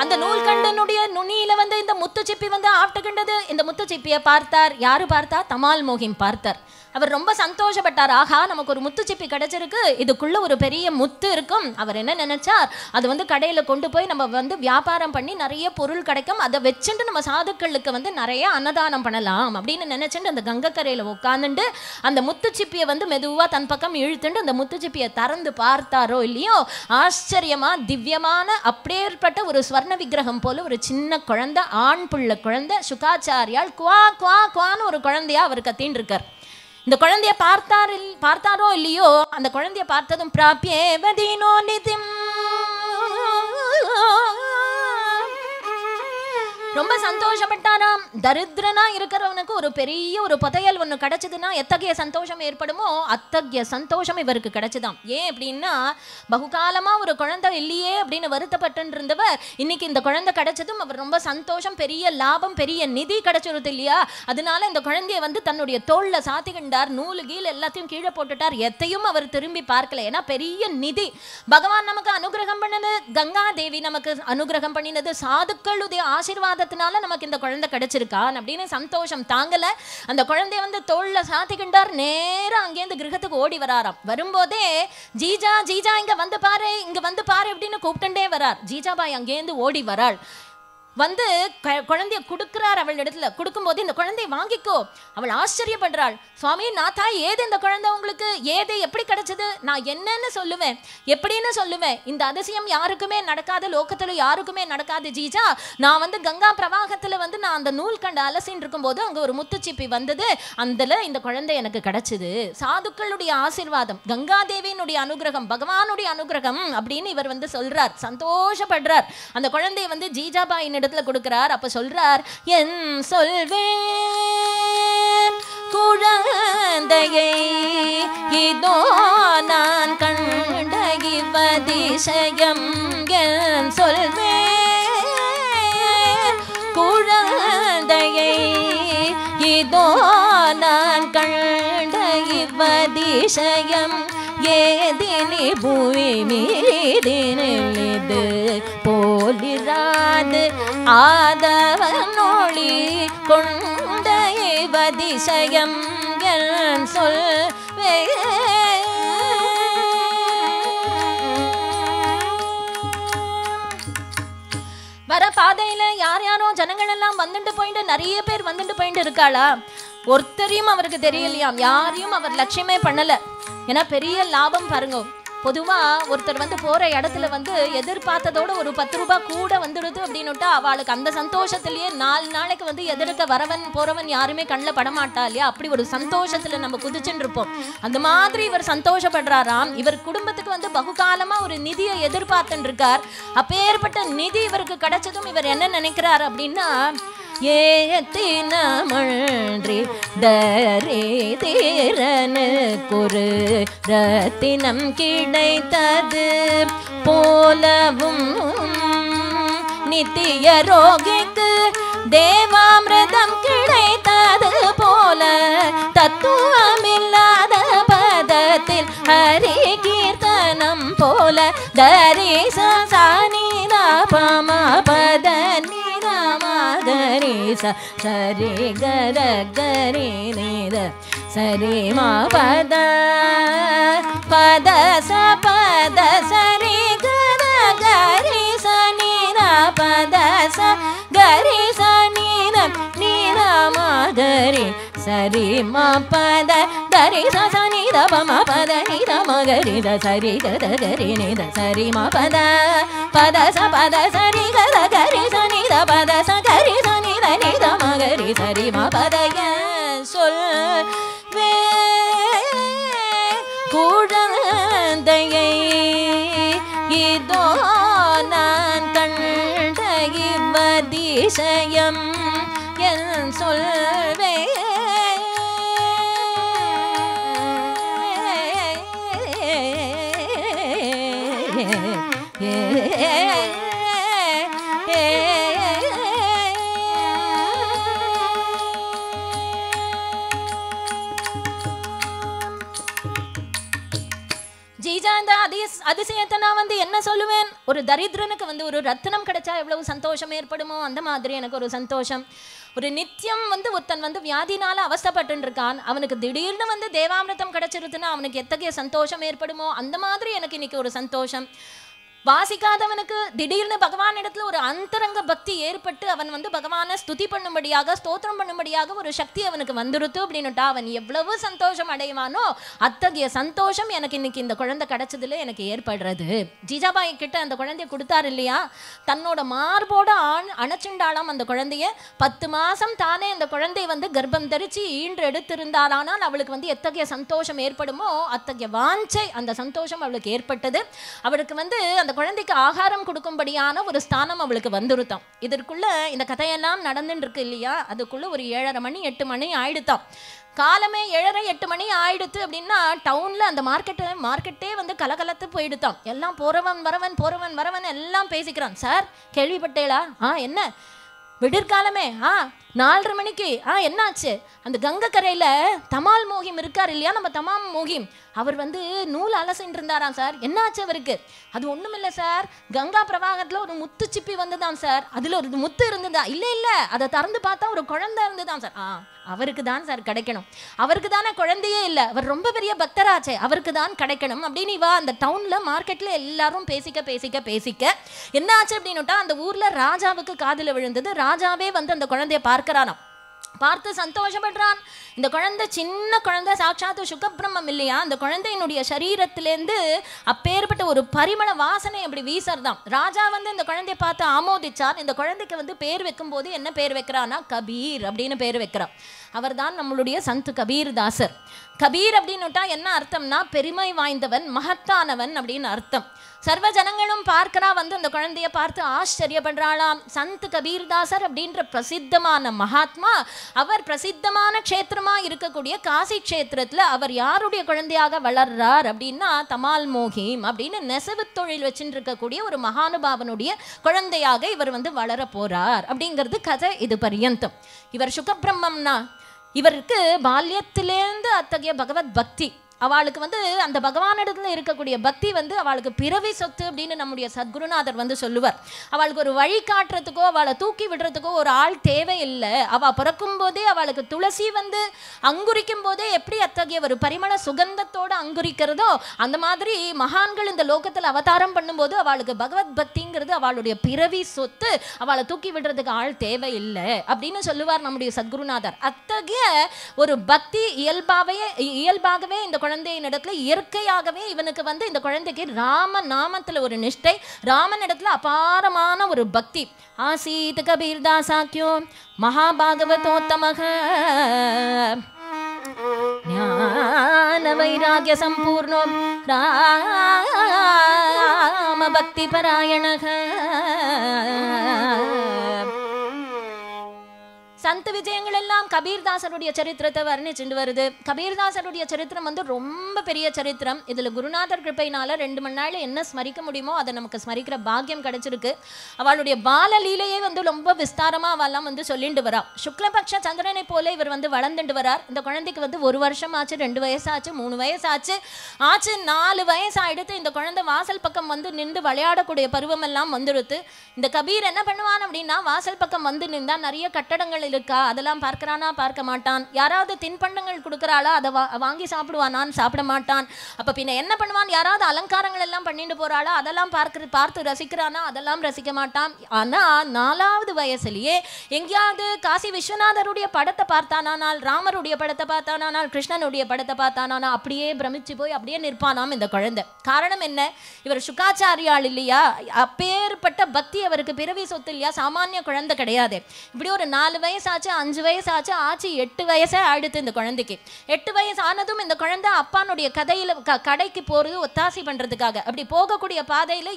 அந்த நூல்கண்டனுடைய நுனியில வந்து இந்த முத்துச்சிப்பி வந்து ஆப்டுகின்றது. இந்த முத்துச்சிப்பியை பார்த்தார். யாரு பார்த்தா? தமால் மோகிம் பார்த்தார். அவர் ரொம்ப சந்தோஷப்பட்டார். ஆஹா, நமக்கு ஒரு முத்துச்சிப்பி கிடைச்சிருக்கு, இதுக்குள்ள ஒரு பெரிய முத்து இருக்கும். அவர் என்ன நினைச்சார்? அது வந்து கடையில கொண்டு போய் நம்ம வந்து வியாபாரம் பண்ணி நிறைய பொருள் கிடைக்கும், அதை வச்சுட்டு நம்ம சாதுக்களுக்கு வந்து நிறைய அன்னதானம் பண்ணலாம் அப்படின்னு நினைச்சுட்டு அந்த கங்கக்கரையில உட்காந்துட்டு அந்த முத்துச்சிப்பியை வந்து மெதுவா தன் பக்கம் இழுத்துட்டு அந்த முத்துச்சிப்பியை திறந்து பார்த்தாரோ இல்லையோ, ஆச்சரியமா திவ்யமான அப்பேற்பட்ட ஒரு ஸ்வர்ண விக்கிரகம் போல ஒரு சின்ன குழந்தை, ஆண் புள்ள குழந்தை, சுகாச்சாரியால் குவா குவா குவான்னு ஒரு குழந்தையா அவர் கத்தின்னு இருக்கார். இந்த குழந்தைய பார்த்தாரோ இல்லையோ, அந்த குழந்தைய பார்த்ததும் பிராப்யேவதீனோ நிதிம், ரொம்ப சந்தோஷப்பட்டாராம். தரித்திரனா இருக்கிறவனுக்கு ஒரு பெரிய ஒரு புதையல் ஒன்று கிடைச்சதுன்னா எத்தகைய சந்தோஷம் ஏற்படுமோ அத்தகைய சந்தோஷம் இவருக்கு கிடைச்சதாம். ஏன் அப்படின்னா, பகுகாலமா ஒரு குழந்தை இல்லையே அப்படின்னு வருத்தப்பட்டு இருந்தவர் இன்னைக்கு இந்த குழந்தை கிடைச்சதும் அவர் ரொம்ப சந்தோஷம், பெரிய லாபம், பெரிய நிதி கிடைச்சிருது இல்லையா? அதனால இந்த குழந்தைய வந்து தன்னுடைய தோல்ல சாத்திக்கின்றார். நூலு கீழ் எல்லாத்தையும் கீழே போட்டுட்டார். எத்தையும் அவர் திரும்பி பார்க்கல. ஏன்னா பெரிய நிதி பகவான் நமக்கு அனுகிரகம் பண்ணது, கங்கா தேவி நமக்கு அனுகிரகம் பண்ணினது, சாதுக்களுடைய ஆசீர்வாதத்தினால நமக்கு இந்த குழந்தை கிடைச்சிருக்கான் அப்படின்னு சந்தோஷம் தாங்கல. அந்த குழந்தைய வந்து தோல்ல சாத்திக்கின்றார். நேரம் அங்கேருந்து கிரகத்துக்கு ஓடி வராராம். வரும்போதே ஜீஜா ஜீஜா இங்க வந்து பாரு, இங்க வந்து பாரு அப்படின்னு கூப்பிட்டுட்டே வரார். ஜீஜாபாய் அங்கேருந்து ஓடி வராள். வந்து குழந்தைய கொடுக்கிறார் அவள் இடத்துல. கொடுக்கும்போது இந்த குழந்தைய வாங்கிக்கோ. அவள் ஆச்சரியப்படுறாள். சுவாமி நாத்தா, ஏது இந்த குழந்தை உங்களுக்கு? ஏது எப்படி கிடைச்சது? நான் என்னன்னு சொல்லுவேன், எப்படின்னு சொல்லுவேன்? இந்த அதிசயம் யாருக்குமே நடக்காது, லோகத்துல யாருக்குமே நடக்காது ஜீஜா. நான் வந்து கங்கா பிரவாகத்துல வந்து நான் அந்த நூல் கண்டு அலசின்னு இருக்கும்போது அங்க ஒரு முத்துச்சிப்பி வந்தது, அதுல இந்த குழந்தை எனக்கு கிடைச்சது. சாதுக்களுடைய ஆசீர்வாதம், கங்காதேவியினுடைய அனுகிரகம், பகவானுடைய அனுகிரகம் அப்படின்னு இவர் வந்து சொல்றார். சந்தோஷப்படுறார். அந்த குழந்தைய வந்து ஜீஜாபாயின் இடத்துல கொடுக்கிறார். அப்ப சொல்றார், என் சொல்வேன் குழந்தையை இதோ நான் கண்ட இவர் இவ்வதிசயம் என் சொல்வேன் குழந்தையை இதோ நான் கண்ட இவ்வதிசயம் ஏதினி பூமி மீதினில் இது போலிராது ஆதவனொளி கொண்ட இவ்வதிசயம் என் சொல்வே வர பாதையில யார் யாரோ ஜனங்கள் எல்லாம் வந்துட்டு போயிட்டு நிறைய பேர் வந்துட்டு போயிட்டு இருக்காளா ஒருத்தரையும் அவருக்கு தெரியலையாம் யாரையும் அவர் லட்சியமே பண்ணல ஏன்னா பெரிய லாபம் பாருங்க பொதுவா ஒருத்தர் வந்து போற இடத்துல வந்து எதிர்பார்த்ததோட ஒரு 10 ரூபாய் கூட வந்துடுது அப்படின்னுட்டா அவளுக்கு அந்த சந்தோஷத்திலேயே 4 நாளைக்கு வந்து எதிர்க்க வரவன் போறவன் யாருமே கண்ணில் படமாட்டா இல்லையா அப்படி ஒரு சந்தோஷத்துல நம்ம குதிச்சுட்டு இருப்போம் அந்த மாதிரி இவர் சந்தோஷப்படுறாராம் இவர் குடும்பத்துக்கு வந்து பகுகாலமா ஒரு நிதியை எதிர்பார்த்துட்டு இருக்கார் அப்பேற்பட்ட நிதி இவருக்கு கிடைச்சதும் இவர் என்ன நினைக்கிறார் அப்படின்னா ஏத்தினமன்றி தரிதிரனுக்கொரு ரத்தினம் கிடைத்தது போலவும் நித்திய ரோகிக்கு தேவாமிர்தம் கிடைத்தது போல தத்துவமில்லாத பதத்தில் ஹரி கீர்த்தனம் போல தரிச சானித பம பத நிரமகரிச சரி கர கரி நித சரி மா பத பத ச பத சரி கர கரி ச நிர பத ச கரி ச நிர நிரமகரி சரி மா பத கரி ச ச நித பம பத நித மகரி த சரி கர கரி நித சரி மா பத பத ச பத சரி கர கரி ச நித பத ச கரி ச நித நித மகரி சரி மா பத சொல்வே குழந்தையை இதோ நான் கண்ட இவ்வதிசயம் என் சொல்வே ஜீஜா இந்த அதிசயத்தை நான் வந்து என்ன சொல்லுவேன் ஒரு தரித்திரனுக்கு வந்து ஒரு ரத்தினம் கிடைச்சா எவ்வளவு சந்தோஷம் ஏற்படுமோ அந்த மாதிரி எனக்கு ஒரு சந்தோஷம் ஒரு நித்தியம் வந்து ஒருத்தன் வந்து வியாதினால அவஸ்தைப்பட்டு இருக்கான் அவனுக்கு திடீர்னு வந்து தேவாமிர்தம் கிடைச்சிருதுன்னா அவனுக்கு எத்தகைய சந்தோஷம் ஏற்படுமோ அந்த மாதிரி எனக்கு இன்னைக்கு ஒரு சந்தோஷம் வாசிக்காதவனுக்கு திடீர்னு பகவான் இடத்துல ஒரு அந்தரங்க பக்தி ஏற்பட்டு அவன் வந்து பகவானை ஸ்துதி பண்ணும்படியாக ஸ்தோத்திரம் பண்ணும்படியாக ஒரு சக்தி அவனுக்கு வந்துருத்து அப்படின்னுட்டா அவன் எவ்வளவு சந்தோஷம் அடைவானோ அத்தகைய சந்தோஷம் எனக்கு இன்னைக்கு இந்த குழந்தை கிடைச்சதுல எனக்கு ஏற்படுறது ஜிஜாபாய் கிட்ட அந்த குழந்தைய கொடுத்தாரு இல்லையா தன்னோட மார்போட அணைச்சுண்டாளாம் அந்த குழந்தைய 10 மாசம் தானே அந்த குழந்தை வந்து கர்ப்பம் தரிச்சு ஈன்று எடுத்திருந்தாளானால் அவளுக்கு வந்து எத்தகைய சந்தோஷம் ஏற்படுமோ அத்தகைய வாஞ்சை அந்த சந்தோஷம் அவளுக்கு ஏற்பட்டது அவளுக்கு வந்து அந்த குழந்தைக்கு ஆகாரம் கொடுக்கும்படியான ஒரு ஸ்தானம் அவளுக்கு வந்துருத்தாம் இதற்குள்ள இந்த கதையெல்லாம் நடந்துட்டு இருக்கு இல்லையா அதுக்குள்ள ஒரு 7:30 மணி 8 மணி ஆயிடுத்தாம் காலமே 7:30 8 மணி ஆயிடுத்து அப்படின்னா டவுன்ல அந்த மார்க்கெட்டே வந்து கலகலத்து போயிடுத்தாம் எல்லாம் போறவன் வரவன் எல்லாம் பேசிக்கிறான் சார் கேள்விப்பட்டேளா என்ன விடிற்காலமே 4:30 மணிக்கு என்னாச்சு அந்த கங்கை கரையில தமால் மோகிம் இருக்கார் இல்லையா நம்ம தமாம் மோகிம் அவர் வந்து நூல் அலசின்னு இருந்தாராம் சார் என்னாச்சு அவருக்கு அது ஒண்ணும் இல்லை சார் கங்கா பிரவாகத்துல ஒரு முத்து சிப்பி வந்துதான் சார் அதுல ஒரு முத்து இருந்ததா இல்ல அதை திறந்து பார்த்தா ஒரு குழந்தை இருந்துதான் சார் அவருக்கு தான் சார் கிடைக்கணும் அவருக்கு தானே குழந்தையே இல்லை அவர் ரொம்ப பெரிய பக்தராச்சே அவருக்கு தான் கிடைக்கணும் அப்படின்னு இவா அந்த டவுன்ல மார்க்கெட்ல எல்லாரும் பேசிக்க என்ன ஆச்சு அப்படின்னுட்டா அந்த ஊர்ல ராஜாவுக்கு காதுல விழுந்தது ராஜாவே வந்து அந்த குழந்தைய பார்க்கிறாராம் பார்த்து சந்தோஷப்படுறான் இந்த குழந்தை சின்ன குழந்தை சாட்சாத்து சுகபிரம்மம் இல்லையா அந்த குழந்தையினுடைய சரீரத்திலேருந்து அப்பேற்பட்ட ஒரு பரிமள வாசனை அப்படி வீசறதாம் ராஜா வந்து இந்த குழந்தைய பார்த்து ஆமோதிச்சார் இந்த குழந்தைக்கு வந்து பேர் வைக்கும் போது என்ன பேர் வைக்கிறான்னா கபீர் அப்படின்னு பேர் வைக்கிறான் அவர்தான் நம்மளுடைய சந்த் கபீர்தாசர். கபீர் அப்படின்னுட்டா என்ன அர்த்தம்னா பெருமை வாய்ந்தவன், மகத்தானவன் அப்படின்னு அர்த்தம். சர்வ ஜனங்களும் பார்க்கிறா, வந்து அந்த குழந்தைய பார்த்து ஆச்சரியப்படுறாளாம். சந்த் கபீர்தாசர் அப்படின்ற பிரசித்தமான மகாத்மா, அவர் பிரசித்தமான க்ஷேத்திரமா இருக்கக்கூடிய காசி க்ஷேத்திரத்துல அவர் யாருடைய குழந்தையாக வளர்றார் அப்படின்னா தமால் மோகிம் அப்படின்னு நெசவு தொழில் வச்சுட்டு இருக்கக்கூடிய ஒரு மகானுபாவனுடைய குழந்தையாக இவர் வந்து வளர போறார் அப்படிங்கிறது கதை. இது பரியந்தம் இவர் சுகபிரம்மம்னா இவருக்கு பால்யத்திலேருந்து அத்தகைய பகவத் பக்தி. அவளுக்கு வந்து அந்த பகவானிடத்துல இருக்கக்கூடிய பக்தி வந்து அவளுக்கு பிறவி சொத்து அப்படின்னு நம்முடைய சத்குருநாதர் வந்து சொல்லுவார். அவளுக்கு ஒரு வழி காட்டுறதுக்கோ அவளை தூக்கி விடுறதுக்கோ ஒரு ஆள் தேவையில்லை. அவள் பிறக்கும் போதே அவளுக்கு துளசி வந்து அங்குரிக்கும் போதே எப்படி அத்தகைய ஒரு பரிமள சுகந்தத்தோடு அங்குரிக்கிறதோ அந்த மாதிரி மகான்கள் இந்த லோகத்தில் அவதாரம் பண்ணும்போது அவளுக்கு பகவத் பக்திங்கிறது அவளுடைய பிறவி சொத்து. அவளை தூக்கி விடுறதுக்கு ஆள் தேவையில்லை அப்படின்னு சொல்லுவார் நம்முடைய சத்குருநாதர். அத்தகைய ஒரு பக்தி இயல்பாகவே இந்த குழந்தையின் இடத்துல இயற்கையாகவே இவனுக்கு வந்து இந்த குழந்தைக்கு ராம நாமத்துல ஒரு நிஷ்டை, ராமன் இடத்துல அபாரமான ஒரு பக்தி. ஆசீத் கபீர்தாசாக்யோ மகாபாகவதோத்தமக ஞான வைராக்ய சம்பூர்ணோ ராம பக்தி பராயணக. சந்த விஜயங்கள் எல்லாம் கபீர்தாசருடைய சரித்திரத்தை வர்ணிச்சுட்டு வருது. கபீர்தாசருடைய சரித்திரம் வந்து ரொம்ப பெரிய சரித்திரம். இதில் குருநாதர் கிருப்பையினால 2 மணி நாள் என்ன ஸ்மரிக்க முடியுமோ அதை நமக்கு ஸ்மரிக்கிற பாக்கியம் கிடைச்சிருக்கு. அவளுடைய பால லீலையே வந்து ரொம்ப விஸ்தாரமாக அவெல்லாம் வந்து சொல்லிட்டு வரா. சுக்லபக்ஷ சந்திரனை போல இவர் வந்து வளர்ந்துட்டு வரார். இந்த குழந்தைக்கு வந்து 1 வருஷம் ஆச்சு, 2 வயசாச்சு, 3 வயசாச்சு, 4 வயசு ஆயிடுத்து. இந்த குழந்தை வாசல் பக்கம் வந்து நின்று விளையாடக்கூடிய பருவம் எல்லாம் வந்துடுத்து. இந்த கபீர் என்ன பண்ணுவான் அப்படின்னா வாசல் பக்கம் வந்து நின்றா நிறைய கட்டடங்கள் இருக்கா அதெல்லாம் பார்க்கறானா, பார்க்க மாட்டான். யாராவது தின்பண்டங்கள் கொடுக்கறாளா அதை வாங்கி சாப்பிடுவானான்னு சாப்பிட மாட்டான். அப்ப பின்ன என்ன பண்ணுவான், யாராவது அலங்காரங்கள் எல்லாம் பண்ணிட்டு போறாளா அதெல்லாம் பார்த்து ரசிக்கிறானா, அதெல்லாம் ரசிக்க மாட்டான். ஆனா 4வது வயசுலயே எங்கேயாவது காசி விஸ்வநாதருடைய படத்தை பார்த்தானால், ராமருடைய படத்தை பார்த்தானால், கிருஷ்ணனுடைய படத்தை பார்த்தானா அப்படியே பிரமிச்சு போய் அப்படியே நிற்பானாம் இந்த குழந்தை. காரணம் என்ன, இவர் சுகாச்சாரியால் இல்லையா, அப்பேற்பட்ட பக்தி அவருக்கு பிறவி சொத்து இல்லையா, சாமானிய குழந்தை கிடையாது. இப்படி ஒரு 4 வயசு ஆச்சு, 5 வயசு ஆச்சு, 8 வயசே ஆயிடுத்து இந்த குழந்தைக்கு. 8 வயசு ஆனதும் இந்த குழந்தை அப்பானுடைய கடைக்கு போறது ஒத்தாசி பண்றதுக்காக. அப்படி போகக்கூடிய பாதையில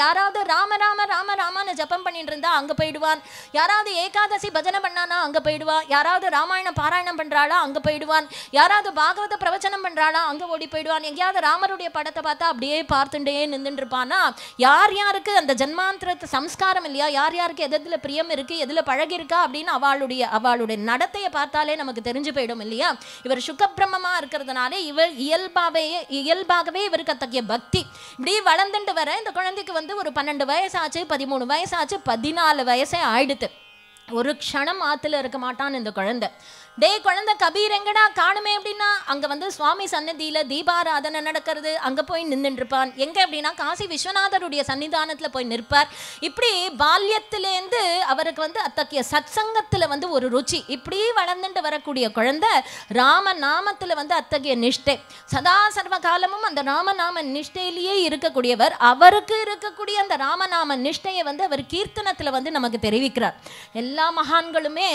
யாராவது ராம ராம ராம ராமன்னு ஜபம் பண்ணிட்டு இருந்தா அங்க போயிடுவான். யாராவது ஏகாதசி பஜனை பண்ணானா அங்க போயிடுவான். யாராவது ராமாயணம் பாராயணம் பண்றாளா அங்க போயிடுவான். யாராவது பாகவத பிரவச்சனம் பண்றாளா அங்க ஓடி போயிடுவான். எங்கேயாவது ராமருடைய படத்தை பார்த்தா அப்படியே பார்த்துட்டே நின்றுட்டு இருப்பானா. யார் யாருக்கு அந்த ஜன்மாந்திரத்து சம்ஸ்காரம் இல்லையா, யார் யாருக்கு எதுல பிரியம் இருக்கு, எதுல பழகி இருக்கா அப்படின்னு அவளுடைய நடத்தையை பார்த்தாலே நமக்கு தெரிஞ்சு போயிடும் இல்லையா. இவர் சுகபிரம்மமா இருக்கிறதுனால இவர் இயல்பாகவே இவருக்கு அத்தகைய பக்தி. இப்படி வளர்ந்துட்டு வர இந்த குழந்தைக்கு வந்து ஒரு 12 வயசாச்சு, 13 வயசாச்சு, 14 வயசே ஆயிடுத்து. ஒரு க்ஷணம் ஆத்துல இருக்க மாட்டான் இந்த குழந்தை. டே குழந்தை கபீர் எங்கடா காணுமே அப்படின்னா அங்க வந்து சுவாமி சன்னதியில தீபாராதனை நடக்கிறது, அங்க போய் நின்றுட்டு இருப்பான். எங்க அப்படின்னா காசி விஸ்வநாதருடைய சன்னிதானத்துல போய் நிற்பார். இப்படி பால்யத்திலேருந்து அவருக்கு வந்து அத்தகைய சத்சங்கத்துல வந்து ஒரு ருச்சி. இப்படி வளர்ந்துட்டு வரக்கூடிய குழந்தை ராம நாமத்துல வந்து அத்தகைய நிஷ்டை, சதா சர்வ காலமும் அந்த ராமநாம நிஷ்டையிலேயே இருக்கக்கூடியவர். அவருக்கு இருக்கக்கூடிய அந்த ராமநாம நிஷ்டையை வந்து அவர் கீர்த்தனத்துல வந்து நமக்கு தெரிவிக்கிறார். எல்லா மகான்களுமே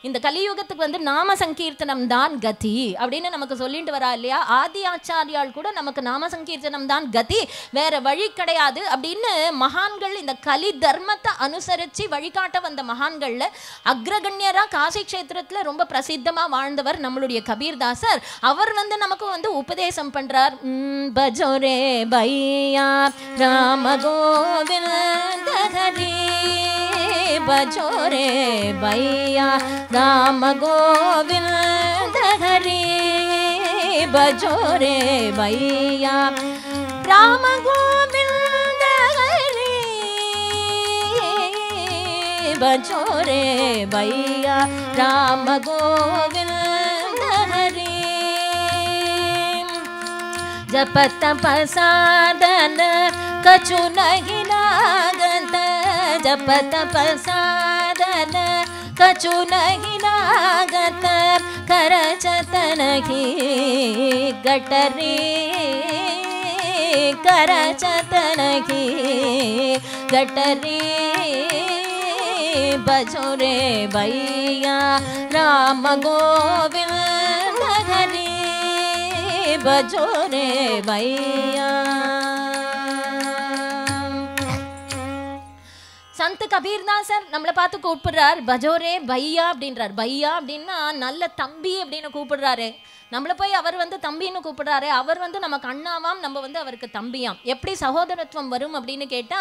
இந்த கலியுகத்துக்கு வந்து நாம சங்கீர்த்தனம் தான் கதி அப்படின்னு நமக்கு சொல்லிட்டு வரா இல்லையா. ஆதி ஆச்சாரியால் கூட நமக்கு நாம சங்கீர்த்தனம் தான் கதி, வேற வழி கிடையாது அப்படின்னு மகான்கள் இந்த கலி தர்மத்தை அனுசரித்து வழிகாட்ட வந்த மகான்கள்ல அக்ரகண்யரா காசி கஷேத்திரத்துல ரொம்ப பிரசித்தமா வாழ்ந்தவர் நம்மளுடைய கபீர்தாசர். அவர் வந்து நமக்கு வந்து உபதேசம் பண்றார். பஜோரே பையா ராம கோவிந்த ஹரி, பஜோரே பையா ராம கோவிந்த ஹரி, பஜோரே பையா ராம கோவிந்த ஹரி, பஜோரே பையா ராம கோவிந்த ஹரி. जप तप साधन कछु नहीं लागत, जप तप साधन कछु नहीं लागत, कर जतन ही गटरी, कर जतन ही गटरी, बजो रे भैया राम गोविंद हरि बजो रे भैया. संत कबीरदासर நம்மளை பார்த்து கூப்பிடுறார் பஜோரே பையா அப்படின்றார். பையா அப்படின்னா நல்ல தம்பி அப்படின்னு கூப்பிடுறாரு. நம்மளை போய் அவர் வந்து தம்பின்னு கூப்பிடுறாரு. அவர் வந்து நமக்கு அண்ணாவாம், நம்ம வந்து அவருக்கு தம்பியாம். எப்படி சகோதரத்துவம் வரும் அப்படின்னு கேட்டா,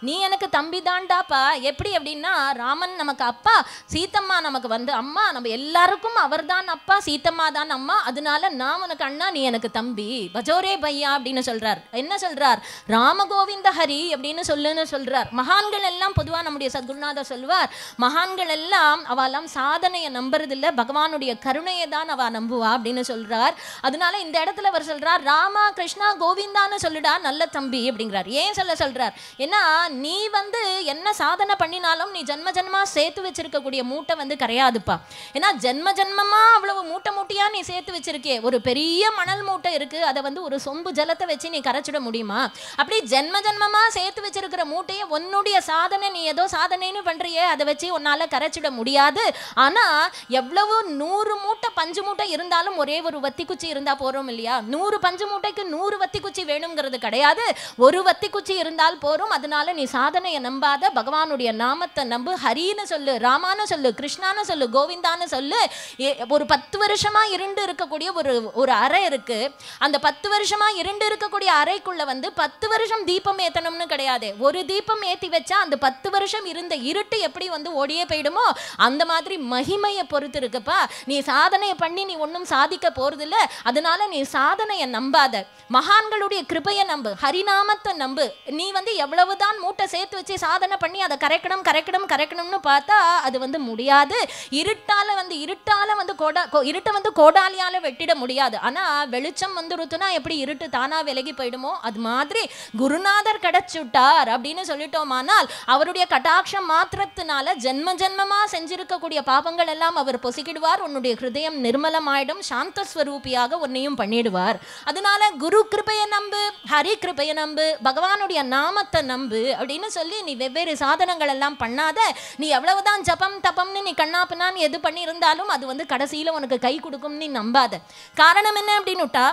நீ எனக்கு தம்பி தாண்டாப்பா. எப்படி அப்படின்னா, ராமன் நமக்கு அப்பா, சீத்தம்மா நமக்கு வந்து அம்மா, நம்ம எல்லாருக்கும் அவர் தான் அப்பா, சீத்தம்மா தான் அம்மா. அதனால நான் உனக்கு அண்ணா, நீ எனக்கு தம்பி. பஜோரே பையா அப்படின்னு சொல்றார். என்ன சொல்றார்? ராமகோவிந்த ஹரி அப்படின்னு சொல்லுன்னு சொல்றார். மகான்கள் எல்லாம் பொதுவா நம்முடைய சத்குருநாதர் சொல்வார், மகான்கள் எல்லாம் அவெல்லாம் சாதனையை நம்புறது இல்லை, பகவானுடைய கருணையை தான் அவ நம்புவா அப்படின்னு சொல்றார். அதனால இந்த இடத்துல அவர் சொல்றார், ராமா கிருஷ்ணா கோவிந்தான்னு சொல்லுடா நல்ல தம்பி அப்படிங்கிறார். ஏன் சொல்றார்? ஏன்னா நீ வந்து என்ன சாதனை பண்ணினாலும் நீ ஜென்ம ஜென்மா சேர்த்து வச்சிருக்கக்கூடிய மூட்டை வந்து கரையாதுப்பா. ஏன்னா ஜென்ம ஜென்மமா அவ்வளவு மூட்டை மூட்டையா நீ சேர்த்து வச்சிருக்கே. ஒரு பெரிய மணல் மூட்டை இருக்கு, அதை வந்து ஒரு சொம்பு ஜலத்தை வச்சு நீ கரைச்சிட முடியுமா? அப்படி ஜென்ம ஜென்மமா சேர்த்து வச்சிருக்கிற மூட்டையை உன்னுடைய சாதனை, நீ ஏதோ சாதனைன்னு பண்றியே, அதை வச்சு உன்னால கரைச்சிட முடியாது. ஆனா எவ்வளவு 100 மூட்டை பஞ்சு மூட்டை இருந்தாலும் ஒரே ஒரு வத்தி குச்சி இருந்தா போறோம் இல்லையா? 100 பஞ்சு மூட்டைக்கு 100 வத்தி குச்சி வேணுங்கிறது கிடையாது, ஒரு வத்தி குச்சி இருந்தால் போறோம். அதனால நீ சாதனையை நம்பாத, பகவானுடைய நாமத்தை நம்பு. ஹரின்னு சொல்லு, ராமான்னு சொல்லு, கிருஷ்ணான்னு சொல்லு, கோவிந்தான்னு சொல்லு. ஒரு 10 வருஷமா இருண்டு இருக்கக்கூடிய ஒரு அறை இருக்கு. அந்த 10 வருஷமா இருண்டு இருக்கக்கூடிய அறைக்குள்ள வந்து 10 வருஷம் தீபம் ஏத்தணும்னு கிடையாது. ஒரு தீபம் ஏத்தி வச்சா அந்த 10 வருஷம் இருந்த இருட்டு எப்படி வந்து ஓடியே போயிடுமோ அந்த மாதிரி மகிமையை பொறுத்து இருக்குப்பா. நீ சாதனையை பண்ணி நீ ஒன்னும் சாதிக்க போறது இல்ல. அதனால நீ சாதனையை நம்பாத, மகான்களுடைய கிருபையை நம்பு, ஹரிநாமத்தை நம்பு. நீ வந்து எவ்வளவுதான் மூட்டை சேர்த்து வச்சு சாதனை பண்ணி அதை கரைக்கணும்னு பார்த்தா அது வந்து முடியாது. இருட்டால வந்து இருட்டை வந்து கோடாலியால வெட்டிட முடியாது. ஆனா வெளிச்சம் வந்துருத்துனா எப்படி இருட்டு தானா விலகி போயிடுமோ அது மாதிரி குருநாதர் கிடைச்சுட்டார் அப்படின்னு சொல்லிட்டோமானால் அவருடைய கட்டாட்சம் மாத்திரத்தினால ஜென்ம ஜென்மமா செஞ்சிருக்கக்கூடிய பாவங்கள் எல்லாம் அவர் பொசிக்கிடுவார். உன்னுடைய ஹிருதயம் நிர்மலமாயிடும், சாந்த ஸ்வரூபியாக உன்னையும் பண்ணிடுவார். அதனால குரு கிருபையை நம்பு, ஹரி கிருபையை நம்பு, பகவானுடைய நாமத்தை நம்பு அப்படின்னு சொல்லி நீ வெவ்வேறு சாதனங்கள் எல்லாம் பண்ணாத. நீ எவ்வளவுதான் ஜபம் தபம்னு நீ கண்ணாப்பினான்னு எது பண்ணியிருந்தாலும் அது வந்து கடைசியில உனக்கு கை கொடுக்கும்னு நீ நம்பாத. காரணம் என்ன அப்படின்னுட்டா,